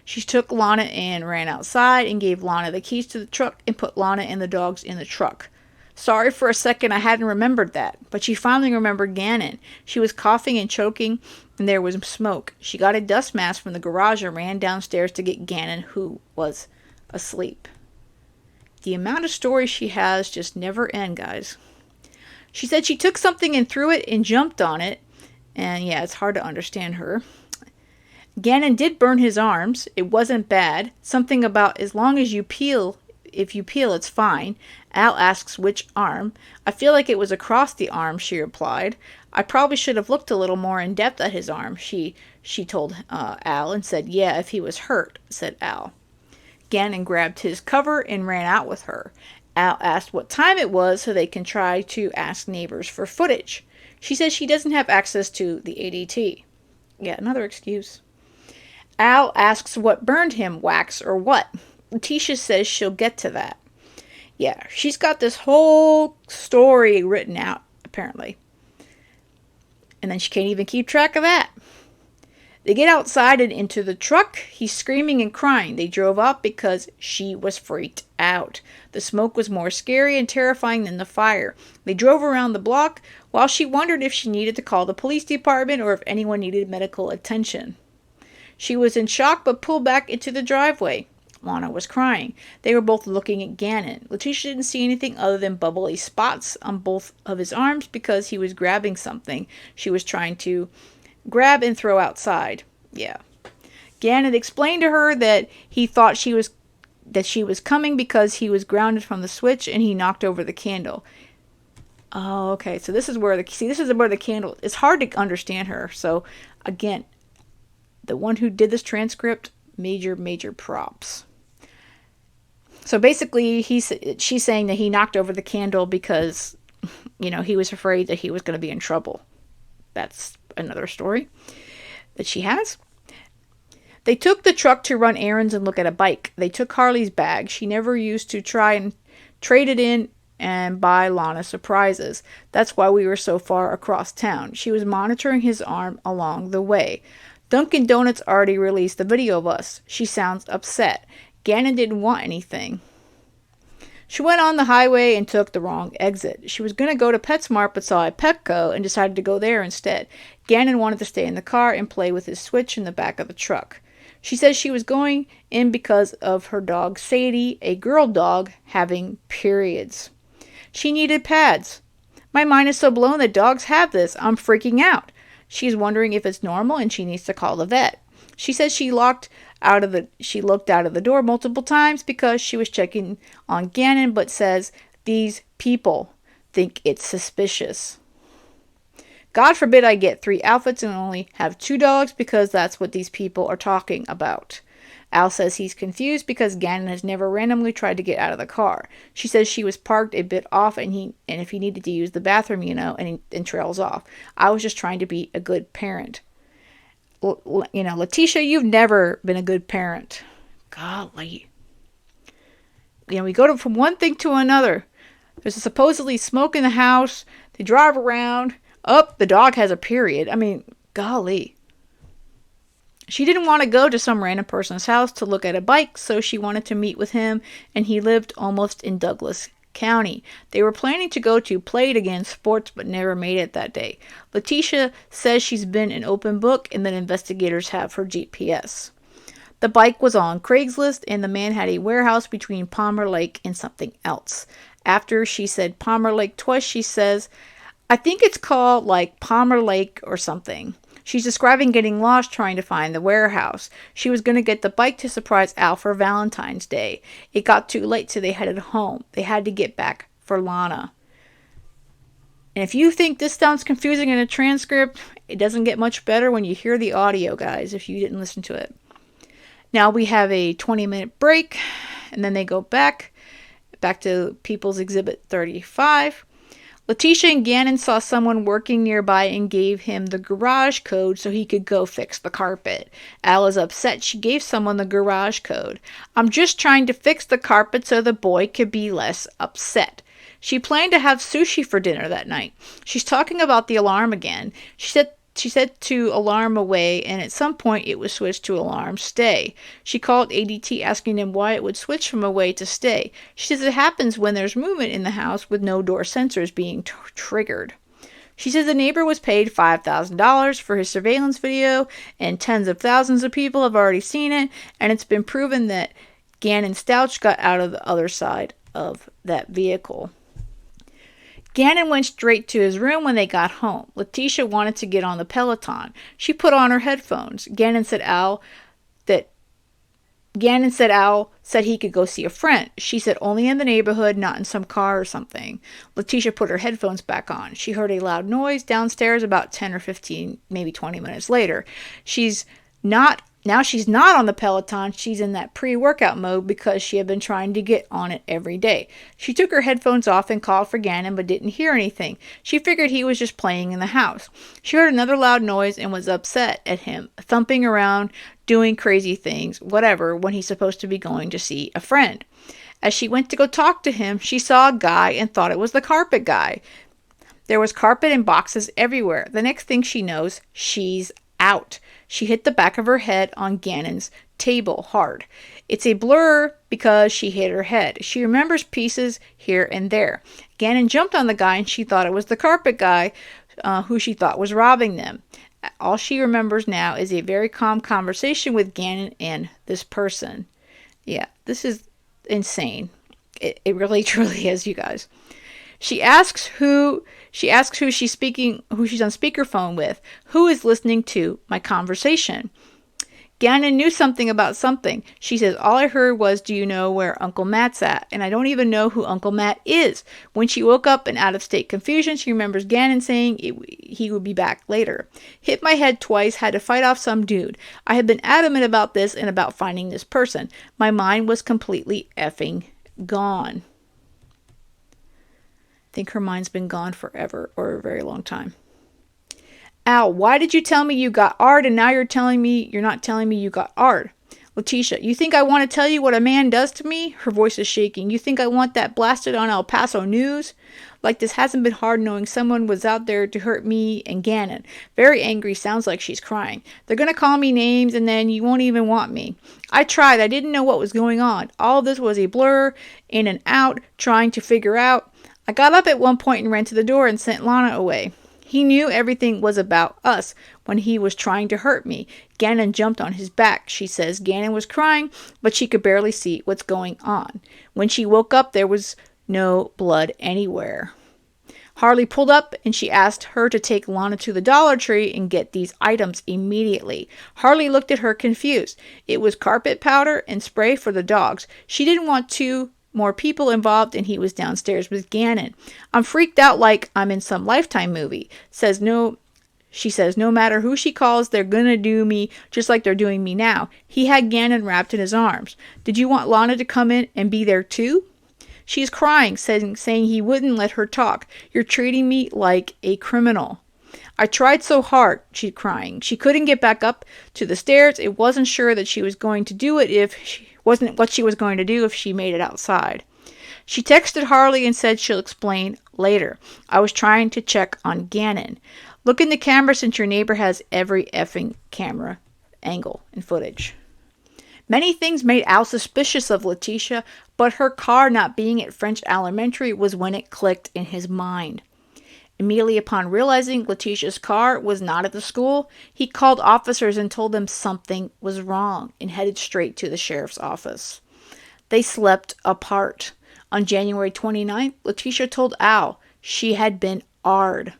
She took Lana and ran outside and gave Lana the keys to the truck and put Lana and the dogs in the truck. Sorry, for a second I hadn't remembered that, but she finally remembered Gannon. She was coughing and choking, and there was smoke. She got a dust mask from the garage and ran downstairs to get Gannon, who was asleep. The amount of stories she has just never end, guys. She said she took something and threw it and jumped on it, and yeah, it's hard to understand her. Gannon did burn his arms. It wasn't bad. Something about as long as you peel, if you peel, it's fine. Al asks which arm. I feel like it was across the arm, she replied. I probably should have looked a little more in depth at his arm, she told Al, and said, yeah, if he was hurt, said Al. Gannon grabbed his cover and ran out with her. Al asked what time it was so they can try to ask neighbors for footage. She says she doesn't have access to the ADT. Yeah, another excuse. Al asks what burned him, wax or what. Letecia says she'll get to that. Yeah, she's got this whole story written out, apparently. And then she can't even keep track of that. They get outside and into the truck. He's screaming and crying. They drove up because she was freaked out. The smoke was more scary and terrifying than the fire. They drove around the block while she wondered if she needed to call the police department or if anyone needed medical attention. She was in shock but pulled back into the driveway. Lana was crying. They were both looking at Gannon. Letecia didn't see anything other than bubbly spots on both of his arms because he was grabbing something she was trying to grab and throw outside. Yeah. Gannon explained to her that he thought she was coming because he was grounded from the switch and he knocked over the candle. Oh, okay. So this is where the candle, it's hard to understand her. So again, the one who did this transcript, major props. So basically, she's saying that he knocked over the candle because, he was afraid that he was going to be in trouble. That's another story that she has. They took the truck to run errands and look at a bike. They took Harley's bag. She never used to try and trade it in and buy Lana surprises. That's why we were so far across town. She was monitoring his arm along the way. Dunkin' Donuts already released the video of us. She sounds upset. Gannon didn't want anything. She went on the highway and took the wrong exit. She was going to go to PetSmart but saw a Petco and decided to go there instead. Gannon wanted to stay in the car and play with his Switch in the back of the truck. She says she was going in because of her dog Sadie, a girl dog, having periods. She needed pads. My mind is so blown that dogs have this. I'm freaking out. She's wondering if it's normal and she needs to call the vet. She says she looked out of the door multiple times because she was checking on Gannon, but says these people think it's suspicious. God forbid I get 3 outfits and only have 2 dogs because that's what these people are talking about. Al says he's confused because Gannon has never randomly tried to get out of the car. She says she was parked a bit off and if he needed to use the bathroom, and trails off. I was just trying to be a good parent. Letecia, you've never been a good parent. Golly. We go from one thing to another. There's supposedly smoke in the house. They drive around. The dog has a period. I mean, golly. She didn't want to go to some random person's house to look at a bike, so she wanted to meet with him, and he lived almost in Douglas County. They were planning to go to Play It Again Sports, but never made it that day. Letecia says she's been an open book, and that investigators have her GPS. The bike was on Craigslist, and the man had a warehouse between Palmer Lake and something else. After she said Palmer Lake twice, she says, I think it's called Palmer Lake or something. She's describing getting lost trying to find the warehouse. She was going to get the bike to surprise Al for Valentine's Day. It got too late, so they headed home. They had to get back for Lana. And if you think this sounds confusing in a transcript, it doesn't get much better when you hear the audio, guys, if you didn't listen to it. Now we have a 20-minute break, and then they go back to People's Exhibit 35. Letecia and Gannon saw someone working nearby and gave him the garage code so he could go fix the carpet. Al is upset she gave someone the garage code. I'm just trying to fix the carpet so the boy could be less upset. She planned to have sushi for dinner that night. She's talking about the alarm again. She said to alarm away, and at some point it was switched to alarm stay. She called ADT asking them why it would switch from away to stay. She says it happens when there's movement in the house with no door sensors being triggered. She says the neighbor was paid $5,000 for his surveillance video, and tens of thousands of people have already seen it, and it's been proven that Gannon Stauch got out of the other side of that vehicle. Gannon went straight to his room when they got home. Letecia wanted to get on the Peloton. She put on her headphones. Gannon said Al said he could go see a friend. She said only in the neighborhood, not in some car or something. Letecia put her headphones back on. She heard a loud noise downstairs about 10 or 15, maybe 20 minutes later. She's not on the Peloton. She's in that pre-workout mode because she had been trying to get on it every day. She took her headphones off and called for Gannon but didn't hear anything. She figured he was just playing in the house. She heard another loud noise and was upset at him, thumping around, doing crazy things, whatever, when he's supposed to be going to see a friend. As she went to go talk to him, she saw a guy and thought it was the carpet guy. There was carpet and boxes everywhere. The next thing she knows, she's out. She hit the back of her head on Gannon's table hard. It's a blur because she hit her head. She remembers pieces here and there. Gannon jumped on the guy and she thought it was the carpet guy who she thought was robbing them. All she remembers now is a very calm conversation with Gannon and this person. Yeah, this is insane. It really truly is, you guys. She asks who she's on speakerphone with, who is listening to my conversation. Gannon knew something about something. She says, all I heard was, do you know where Uncle Matt's at? And I don't even know who Uncle Matt is. When she woke up in out-of-state confusion, she remembers Gannon saying he would be back later. Hit my head twice, had to fight off some dude. I had been adamant about this and about finding this person. My mind was completely effing gone. I think her mind's been gone forever, or a very long time. Al, why did you tell me you got Ard and now you're telling me you're not telling me you got Ard? Letecia, you think I want to tell you what a man does to me? Her voice is shaking. You think I want that blasted on El Paso news? Like this hasn't been hard knowing someone was out there to hurt me and Gannon. Very angry, sounds like she's crying. They're going to call me names and then you won't even want me. I tried, I didn't know what was going on. All of this was a blur, in and out, trying to figure out. I got up at one point and ran to the door and sent Lana away. He knew everything was about us when he was trying to hurt me. Gannon jumped on his back. She says Gannon was crying, but she could barely see what's going on. When she woke up, there was no blood anywhere. Harley pulled up and she asked her to take Lana to the Dollar Tree and get these items immediately. Harley looked at her confused. It was carpet powder and spray for the dogs. She didn't want more people involved, and he was downstairs with Gannon. I'm freaked out like I'm in some Lifetime movie. She says no matter who she calls, they're gonna do me just like they're doing me now. He had Gannon wrapped in his arms. Did you want Lana to come in and be there too? She's crying, saying he wouldn't let her talk. You're treating me like a criminal. I tried so hard, she's crying. She couldn't get back up to the stairs. It wasn't sure that she was going to do it wasn't what she was going to do if she made it outside. She texted Harley and said she'll explain later. I was trying to check on Gannon. Look in the camera since your neighbor has every effing camera angle and footage. Many things made Al suspicious of Letecia, but her car not being at French Elementary was when it clicked in his mind. Immediately upon realizing Letecia's car was not at the school, he called officers and told them something was wrong and headed straight to the sheriff's office. They slept apart. On January 29th, Letecia told Al she had been Ard.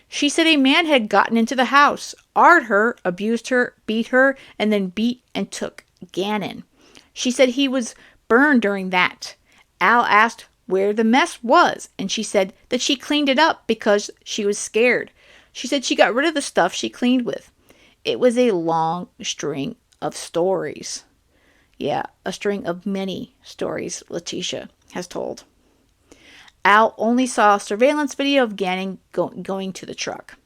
She said a man had gotten into the house, Ard her, abused her, beat her, and then beat and took Gannon. She said he was burned during that. Al asked where the mess was, and she said that she cleaned it up because she was scared. She said she got rid of the stuff she cleaned with. It was a long string of stories. Yeah, a string of many stories Letecia has told. Al only saw a surveillance video of Gannon going to the truck.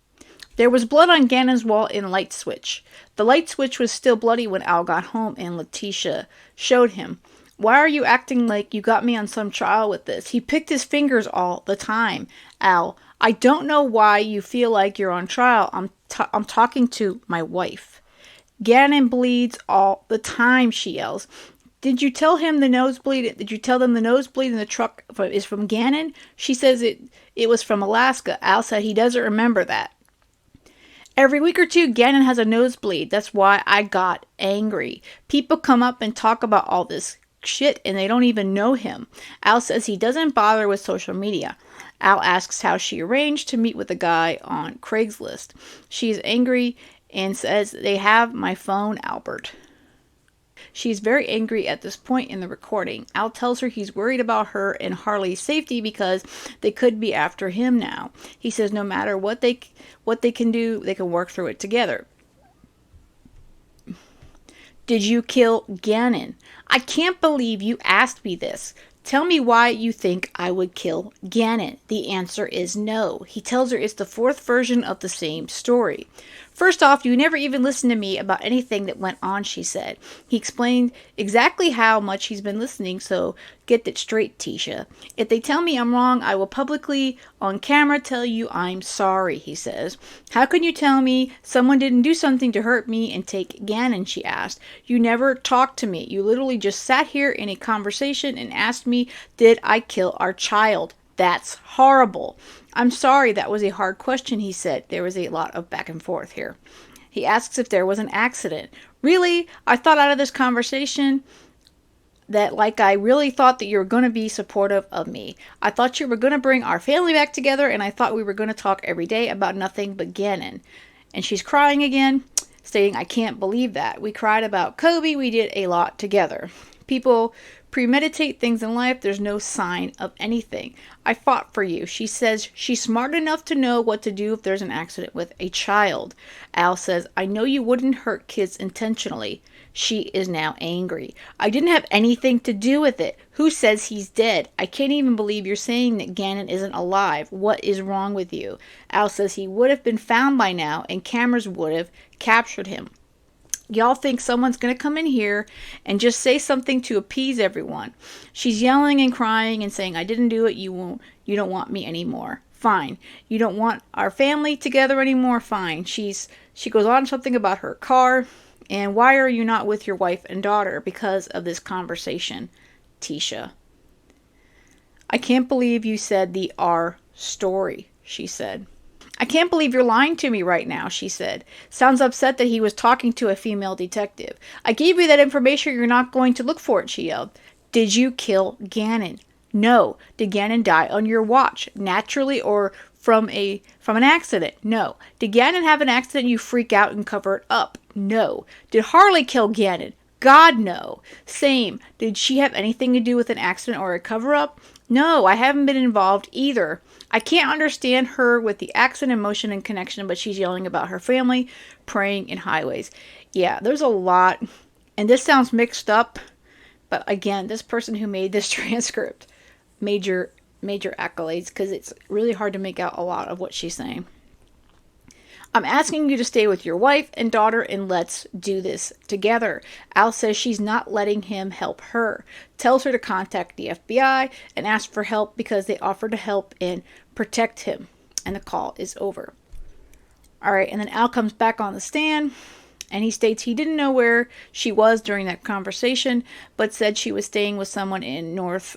There was blood on Gannon's wall in a light switch. The light switch was still bloody when Al got home and Letecia showed him. Why are you acting like you got me on some trial with this? He picked his fingers all the time. Al, I don't know why you feel like you're on trial. I'm talking to my wife. Gannon bleeds all the time, she yells. Did you tell him the nosebleed? Did you tell them the nosebleed in the truck is from Gannon? She says it was from Alaska. Al said he doesn't remember that. Every week or two, Gannon has a nosebleed. That's why I got angry. People come up and talk about all this shit and they don't even know him. Al says he doesn't bother with social media. Al asks how she arranged to meet with a guy on Craigslist. She's angry and says they have my phone, Albert. She's very angry at this point in the recording. Al tells her he's worried about her and Harley's safety because they could be after him now. He says no matter what they can do, they can work through it together. Did you kill Gannon? I can't believe you asked me this. Tell me why you think I would kill Gannon. The answer is no. He tells her it's the fourth version of the same story. First off, you never even listened to me about anything that went on, she said. He explained exactly how much he's been listening, so get that straight, Tisha. If they tell me I'm wrong, I will publicly, on camera, tell you I'm sorry, he says. How can you tell me someone didn't do something to hurt me and take Gannon, she asked. You never talked to me. You literally just sat here in a conversation and asked me, did I kill our child? That's horrible. I'm sorry, that was a hard question, he said. There was a lot of back and forth here. He asks if there was an accident. Really? I thought out of this conversation that I really thought that you were going to be supportive of me. I thought you were going to bring our family back together, and I thought we were going to talk every day about nothing but Gannon. And she's crying again. stating, I can't believe that. We cried about Kobe. We did a lot together. People premeditate things in life. There's no sign of anything. I fought for you. She says she's smart enough to know what to do if there's an accident with a child. Al says, I know you wouldn't hurt kids intentionally. She is now angry. I didn't have anything to do with it. Who says he's dead? I can't even believe you're saying that Gannon isn't alive. What is wrong with you? Al says he would have been found by now and cameras would have captured him. Y'all think someone's going to come in here and just say something to appease everyone. She's yelling and crying and saying, I didn't do it. You don't want me anymore. Fine. You don't want our family together anymore. Fine. She goes on something about her car. And why are you not with your wife and daughter? Because of this conversation, Tisha. I can't believe you said the R story, she said. I can't believe you're lying to me right now, she said. Sounds upset that he was talking to a female detective. I gave you that information. You're not going to look for it, she yelled. Did you kill Gannon? No. Did Gannon die on your watch, naturally or from an accident? No. Did Gannon have an accident and you freak out and cover it up? No. Did Harley kill Gannon? God, no. Same. Did she have anything to do with an accident or a cover-up? No, I haven't been involved either. I can't understand her with the accent, emotion, and connection, but she's yelling about her family, praying in highways. Yeah, there's a lot, and this sounds mixed up, but again, this person who made this transcript, major accolades, because it's really hard to make out a lot of what she's saying. I'm asking you to stay with your wife and daughter and let's do this together. Al says she's not letting him help her. Tells her to contact the FBI and ask for help because they offer to help and protect him. And the call is over. All right, and then Al comes back on the stand and he states he didn't know where she was during that conversation, but said she was staying with someone in North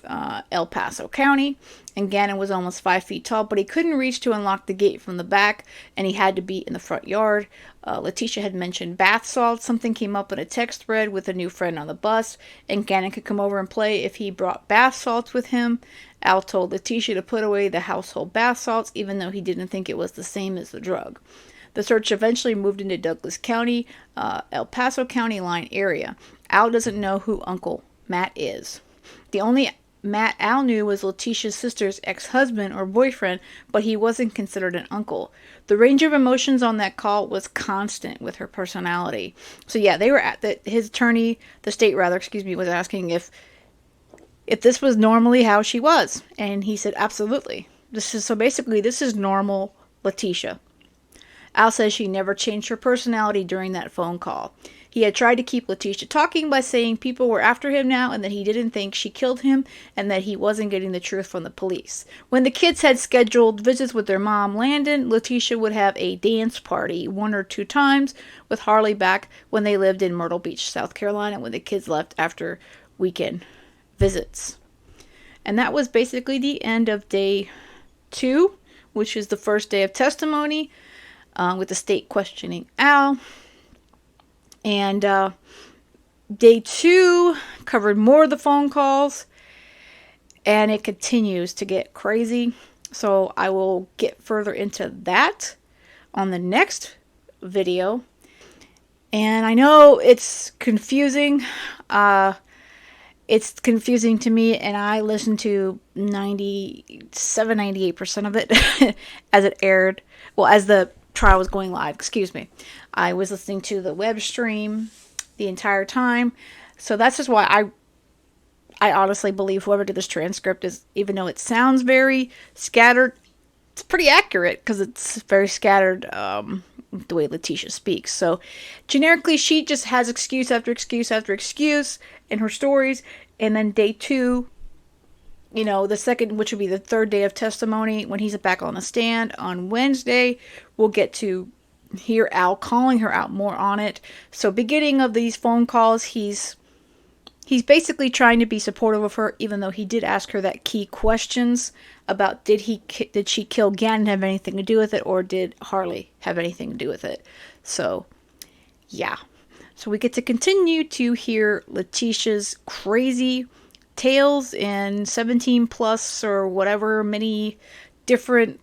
El Paso County. And Gannon was almost 5 feet tall, but he couldn't reach to unlock the gate from the back, and he had to be in the front yard. Letecia had mentioned bath salts. Something came up in a text thread with a new friend on the bus, and Gannon could come over and play if he brought bath salts with him. Al told Letecia to put away the household bath salts, even though he didn't think it was the same as the drug. The search eventually moved into Douglas County, El Paso County line area. Al doesn't know who Uncle Matt is. The only Matt Al knew was Letecia's sister's ex-husband or boyfriend, but he wasn't considered an uncle. The range of emotions on that call was constant with her personality. So yeah, they were at his attorney, the state rather, was asking if this was normally how she was, and he said absolutely. This is normal Letecia. Al says she never changed her personality during that phone call. He had tried to keep Letecia talking by saying people were after him now and that he didn't think she killed him and that he wasn't getting the truth from the police. When the kids had scheduled visits with their mom, Landon, Letecia would have a dance party 1 or 2 times with Harley back when they lived in Myrtle Beach, South Carolina, when the kids left after weekend visits. And that was basically the end of day 2, which is the first day of testimony, with the state questioning Al. And day 2 covered more of the phone calls, and it continues to get crazy. So I will get further into that on the next video. And I know it's confusing. It's confusing to me, and I listened to 98% of it as it aired. Well, as the trial was going live, I was listening to the web stream the entire time. So that's just why I honestly believe whoever did this transcript is, even though it sounds very scattered, it's pretty accurate because it's very scattered the way Letecia speaks. So generically, she just has excuse after excuse after excuse in her stories. And then day 2, the second, which would be the third day of testimony, when he's back on the stand on Wednesday, we'll get to hear Al calling her out more on it. So beginning of these phone calls, he's basically trying to be supportive of her, even though he did ask her that key questions about did she kill Gannon, have anything to do with it, or did Harley have anything to do with it. So yeah, so we get to continue to hear Letecia's crazy tales in 17 plus or whatever many different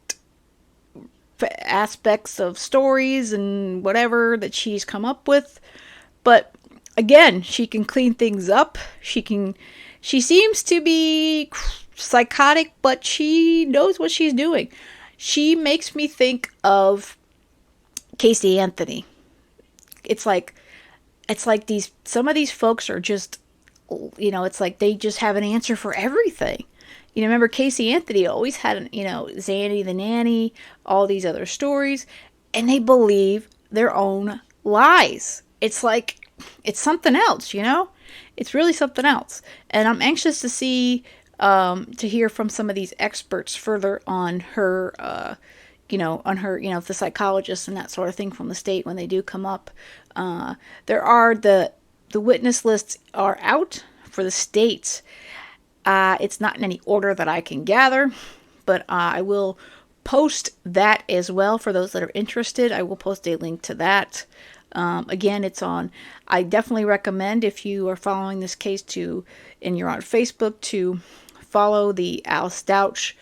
aspects of stories and whatever that she's come up with. But again, she can clean things up. She seems to be psychotic, but she knows what she's doing. She makes me think of Casey Anthony. It's like these some of these folks are just, it's like they just have an answer for everything. Remember Casey Anthony always had, Zanny the Nanny, all these other stories, and they believe their own lies. It's like, it's something else. It's really something else. And I'm anxious to see, to hear from some of these experts further on her, the psychologists and that sort of thing from the state when they do come up. There are the witness lists are out for the states. It's not in any order that I can gather, but I will post that as well for those that are interested. I will post a link to that. Again, it's on. I definitely recommend, if you are following this case and you're on Facebook, to follow the Al Stauch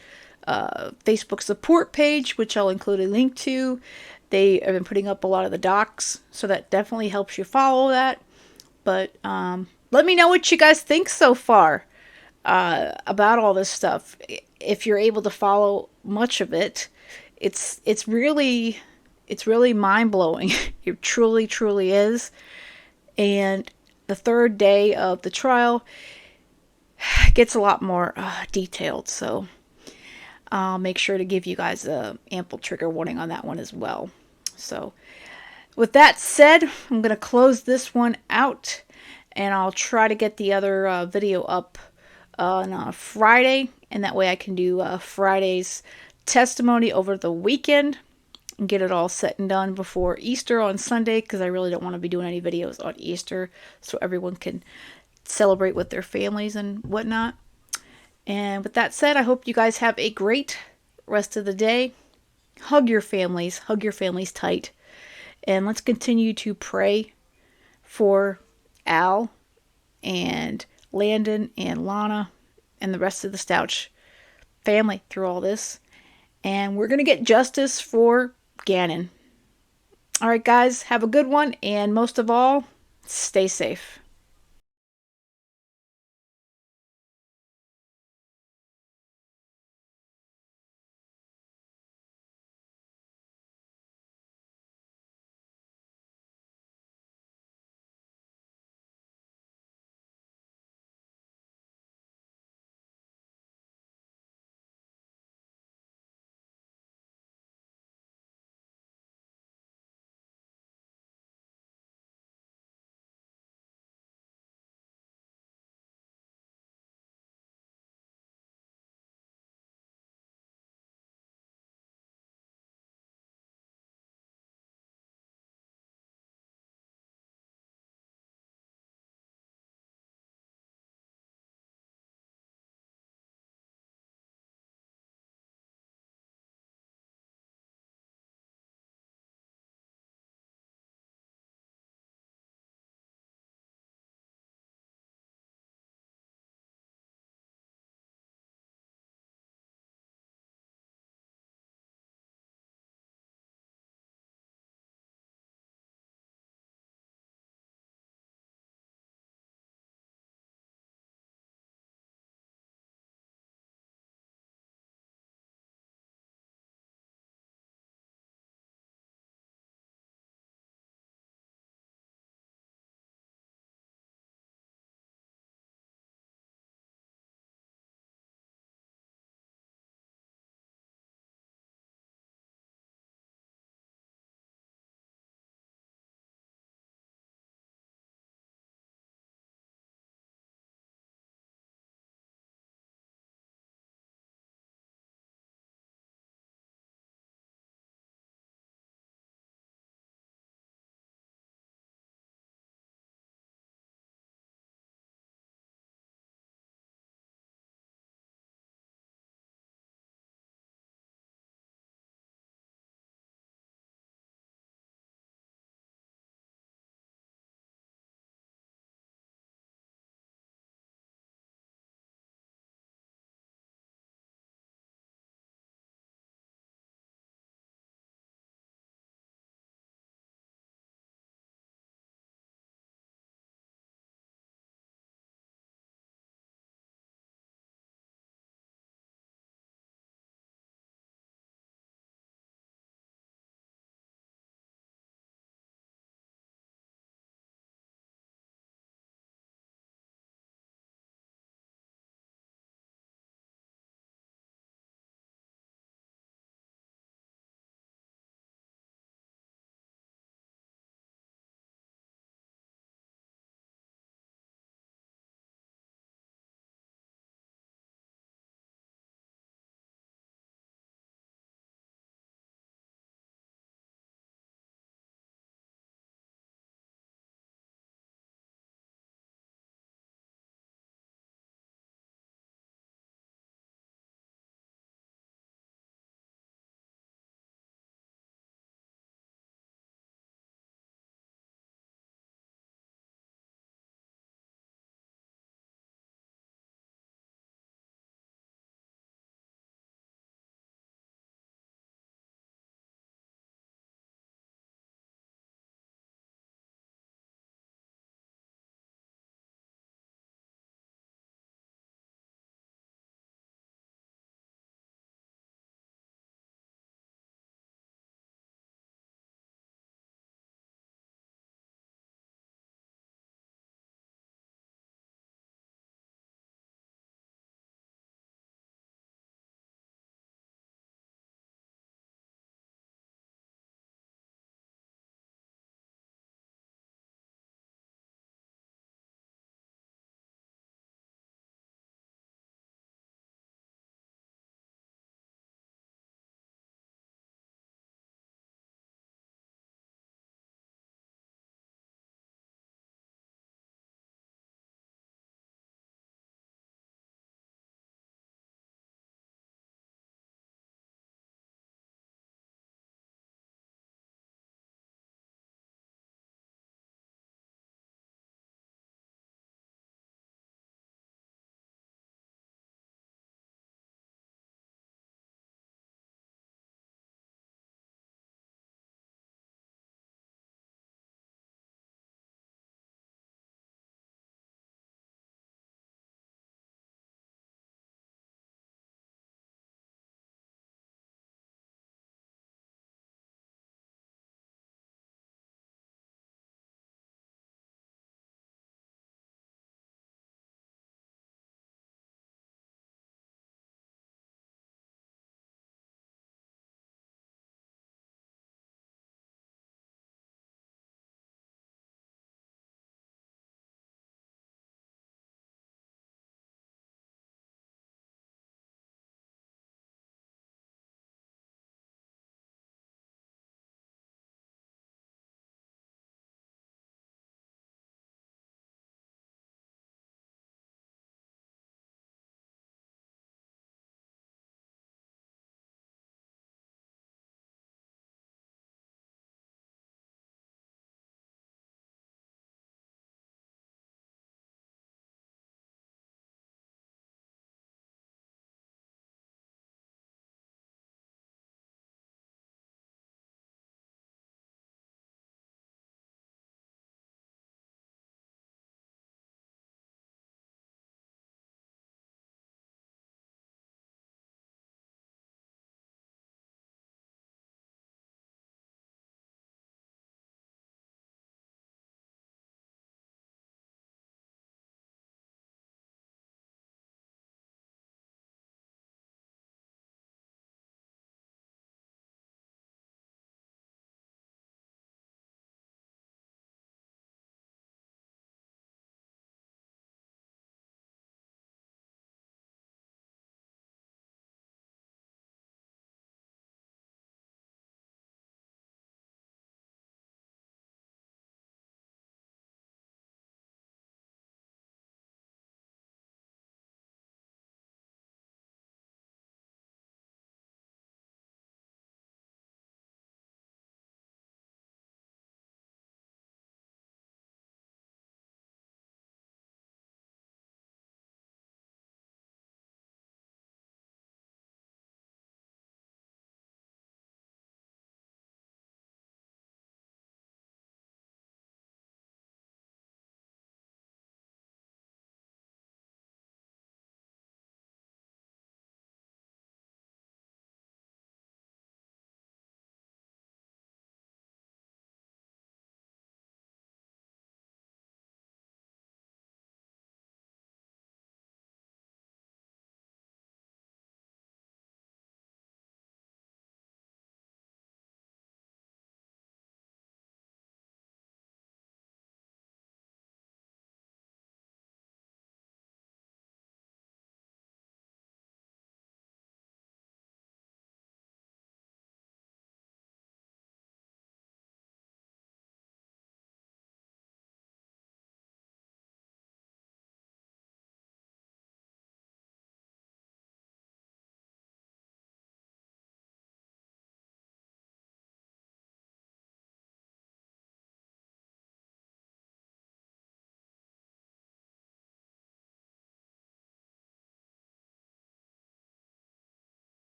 Facebook support page, which I'll include a link to. They have been putting up a lot of the docs, so that definitely helps you follow that. But let me know what you guys think so far about all this stuff. If you're able to follow much of it, it's really mind blowing. It truly is. And the third day of the trial gets a lot more detailed. So I'll make sure to give you guys a ample trigger warning on that one as well. So with that said, I'm going to close this one out, and I'll try to get the other video up on Friday, and that way I can do Friday's testimony over the weekend and get it all set and done before Easter on Sunday, because I really don't want to be doing any videos on Easter, so everyone can celebrate with their families and whatnot. And with that said, I hope you guys have a great rest of the day. Hug your families tight, and let's continue to pray for Al and Landon and Lana and the rest of the Stauch family through all this. And we're going to get justice for Gannon. All right, guys, have a good one, and most of all, stay safe.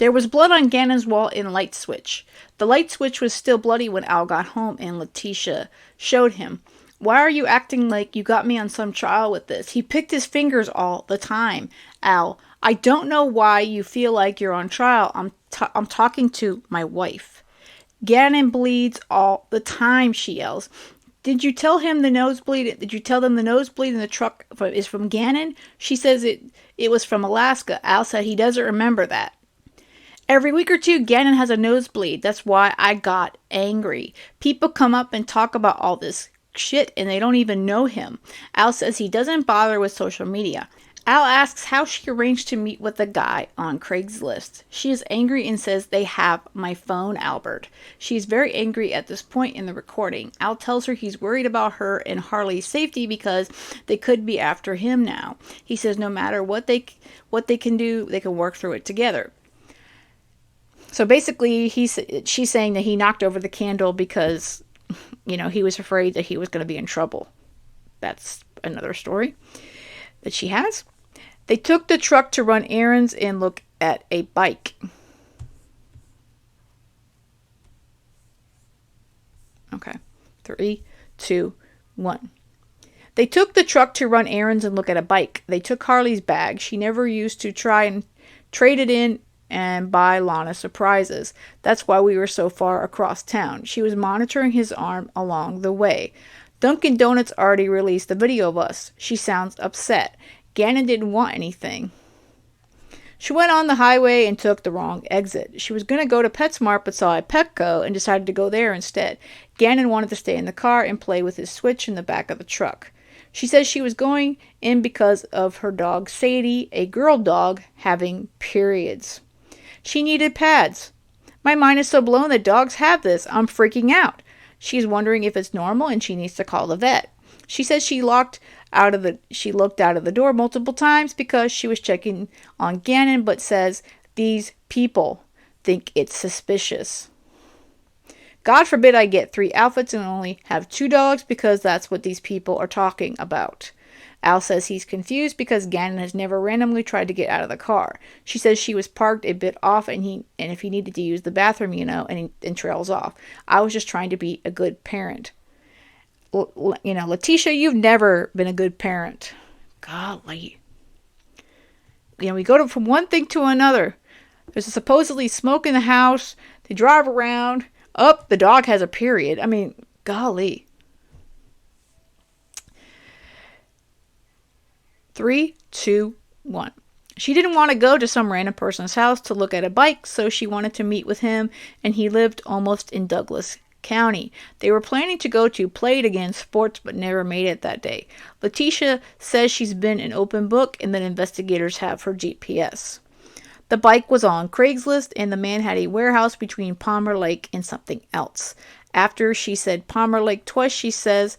There was blood on Gannon's wall in a light switch. The light switch was still bloody when Al got home and Letecia showed him. Why are you acting like you got me on some trial with this? He picked his fingers all the time. Al, I don't know why you feel like you're on trial. I'm talking to my wife. Gannon bleeds all the time, she yells. Did you tell him the nosebleed? Did you tell them the nosebleed in the truck is from Gannon? She says it was from Alaska. Al said he doesn't remember that. Every week or two, Gannon has a nosebleed. That's why I got angry. People come up and talk about all this shit and they don't even know him. Al says he doesn't bother with social media. Al asks how she arranged to meet with the guy on Craigslist. She is angry and says, they have my phone, Albert. She is very angry at this point in the recording. Al tells her he's worried about her and Harley's safety because they could be after him now. He says no matter what they can do, they can work through it together. So basically, she's saying that he knocked over the candle because, he was afraid that he was going to be in trouble. That's another story that she has. They took the truck to run errands and look at a bike. Okay. 3, 2, 1. They took the truck to run errands and look at a bike. They took Harley's bag. She never used to try and trade it in and buy Lana surprises. That's why we were so far across town. She was monitoring his arm along the way. Dunkin' Donuts already released the video of us. She sounds upset. Gannon didn't want anything. She went on the highway and took the wrong exit. She was going to go to PetSmart but saw a Petco and decided to go there instead. Gannon wanted to stay in the car and play with his Switch in the back of the truck. She says she was going in because of her dog Sadie, a girl dog, having periods. She needed pads. My mind is so blown that dogs have this. I'm freaking out. She's wondering if it's normal and she needs to call the vet. She says she looked out of the door multiple times because she was checking on Gannon, but says these people think it's suspicious. God forbid I get 3 outfits and only have 2 dogs because that's what these people are talking about. Al says he's confused because Gannon has never randomly tried to get out of the car. She says she was parked a bit off and if he needed to use the bathroom, and trails off. I was just trying to be a good parent. Letecia, you've never been a good parent. Golly. We go from one thing to another. There's supposedly smoke in the house. They drive around. The dog has a period. I mean, golly. 3, 2, 1. She didn't want to go to some random person's house to look at a bike, so she wanted to meet with him, and he lived almost in Douglas County. They were planning to go to Play It Again Sports, but never made it that day. Letecia says she's been an open book, and that investigators have her GPS. The bike was on Craigslist, and the man had a warehouse between Palmer Lake and something else. After she said Palmer Lake twice, she says,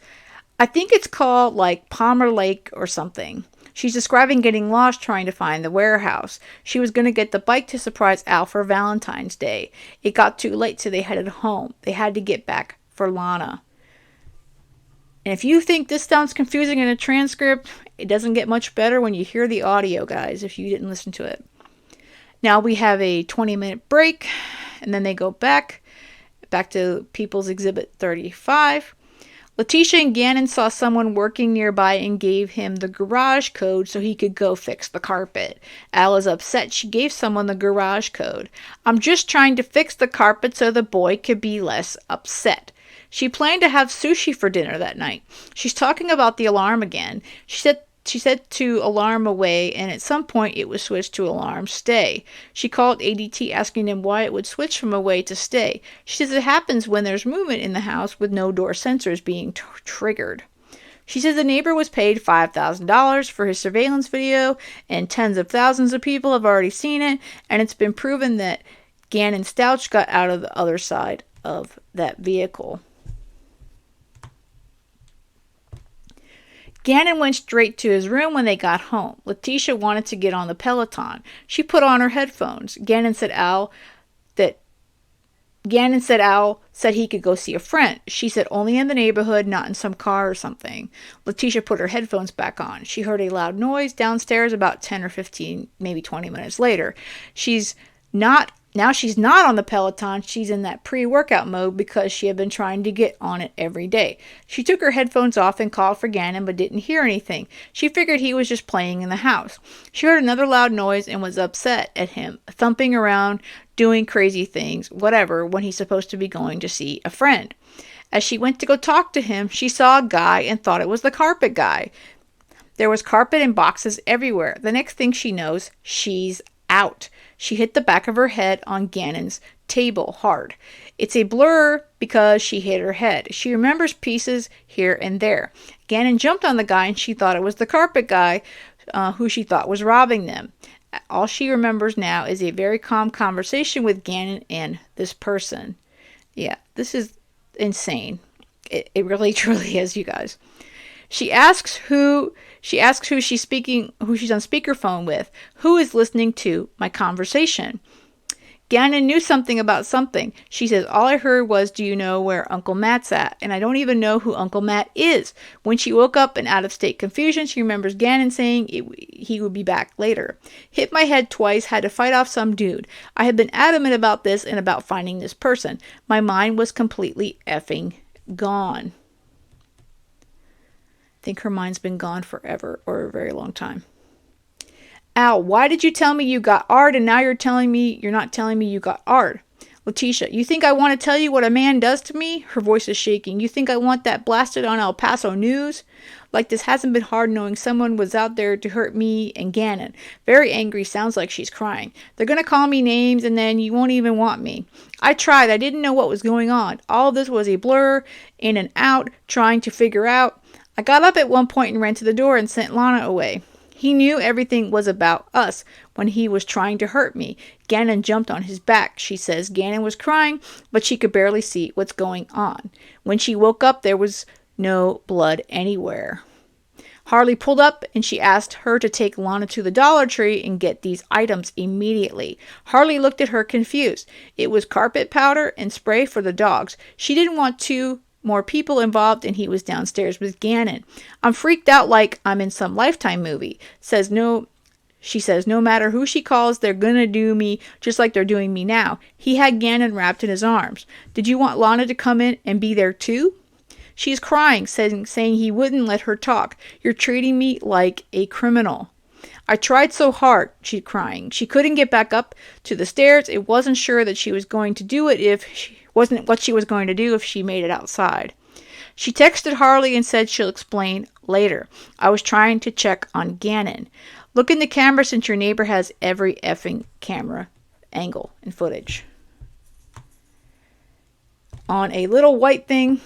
I think it's called Palmer Lake or something. She's describing getting lost trying to find the warehouse. She was going to get the bike to surprise Al for Valentine's Day. It got too late, so they headed home. They had to get back for Lana. And if you think this sounds confusing in a transcript, it doesn't get much better when you hear the audio, guys, if you didn't listen to it. Now we have a 20-minute break, and then they go back to People's Exhibit 35. Letecia and Gannon saw someone working nearby and gave him the garage code so he could go fix the carpet. Al is upset she gave someone the garage code. I'm just trying to fix the carpet so the boy could be less upset. She planned to have sushi for dinner that night. She's talking about the alarm again. She said to alarm away, and at some point it was switched to alarm stay. She called ADT asking them why it would switch from away to stay. She says it happens when there's movement in the house with no door sensors being triggered. She says the neighbor was paid $5,000 for his surveillance video, and tens of thousands of people have already seen it, and it's been proven that Gannon Stauch got out of the other side of that vehicle. Gannon went straight to his room when they got home. Letecia wanted to get on the Peloton. She put on her headphones. Gannon said Al said he could go see a friend. She said only in the neighborhood, not in some car or something. Letecia put her headphones back on. She heard a loud noise downstairs about 10 or 15, maybe 20 minutes later. She's Now she's not on the Peloton. She's in that pre-workout mode because she had been trying to get on it every day. She took her headphones off and called for Gannon but didn't hear anything. She figured he was just playing in the house. She heard another loud noise and was upset at him, thumping around, doing crazy things, whatever, when he's supposed to be going to see a friend. As she went to go talk to him, she saw a guy and thought it was the carpet guy. There was carpet and boxes everywhere. The next thing she knows, she's out. She hit the back of her head on Gannon's table hard. It's a blur because she hit her head. She remembers pieces here and there. Gannon jumped on the guy and she thought it was the carpet guy who she thought was robbing them. All she remembers now is a very calm conversation with Gannon and this person. Yeah, this is insane. It really truly is, you guys. She asks who she's on speakerphone with, who is listening to my conversation. Gannon knew something about something. She says, all I heard was, do you know where Uncle Matt's at? And I don't even know who Uncle Matt is. When she woke up in out-of-state confusion, she remembers Gannon saying he would be back later. Hit my head twice, had to fight off some dude. I had been adamant about this and about finding this person. My mind was completely effing gone. I think her mind's been gone forever or a very long time. Al, why did you tell me you got ARD and now you're not telling me you got ARD? Letecia, you think I want to tell you what a man does to me? Her voice is shaking. You think I want that blasted on El Paso News? Like this hasn't been hard knowing someone was out there to hurt me and Gannon. Very angry, sounds like she's crying. They're going to call me names and then you won't even want me. I tried. I didn't know what was going on. All of this was a blur, in and out, trying to figure out. I got up at one point and ran to the door and sent Lana away. He knew everything was about us when he was trying to hurt me. Gannon jumped on his back. She says Gannon was crying, but she could barely see what's going on. When she woke up, there was no blood anywhere. Harley pulled up and she asked her to take Lana to the Dollar Tree and get these items immediately. Harley looked at her confused. It was carpet powder and spray for the dogs. She didn't want two more people involved and he was downstairs with Gannon. I'm freaked out like I'm in some Lifetime movie. She says no matter who she calls, they're gonna do me just like they're doing me now. He had Gannon wrapped in his arms. Did you want Lana to come in and be there too? She's crying, saying he wouldn't let her talk. You're treating me like a criminal. I tried so hard, she's crying. She couldn't get back up to the stairs. It wasn't sure that she was going to do it wasn't what she was going to do if she made it outside. She texted Harley and said she'll explain later. I was trying to check on Gannon. Look in the camera since your neighbor has every effing camera angle and footage. On a little white thing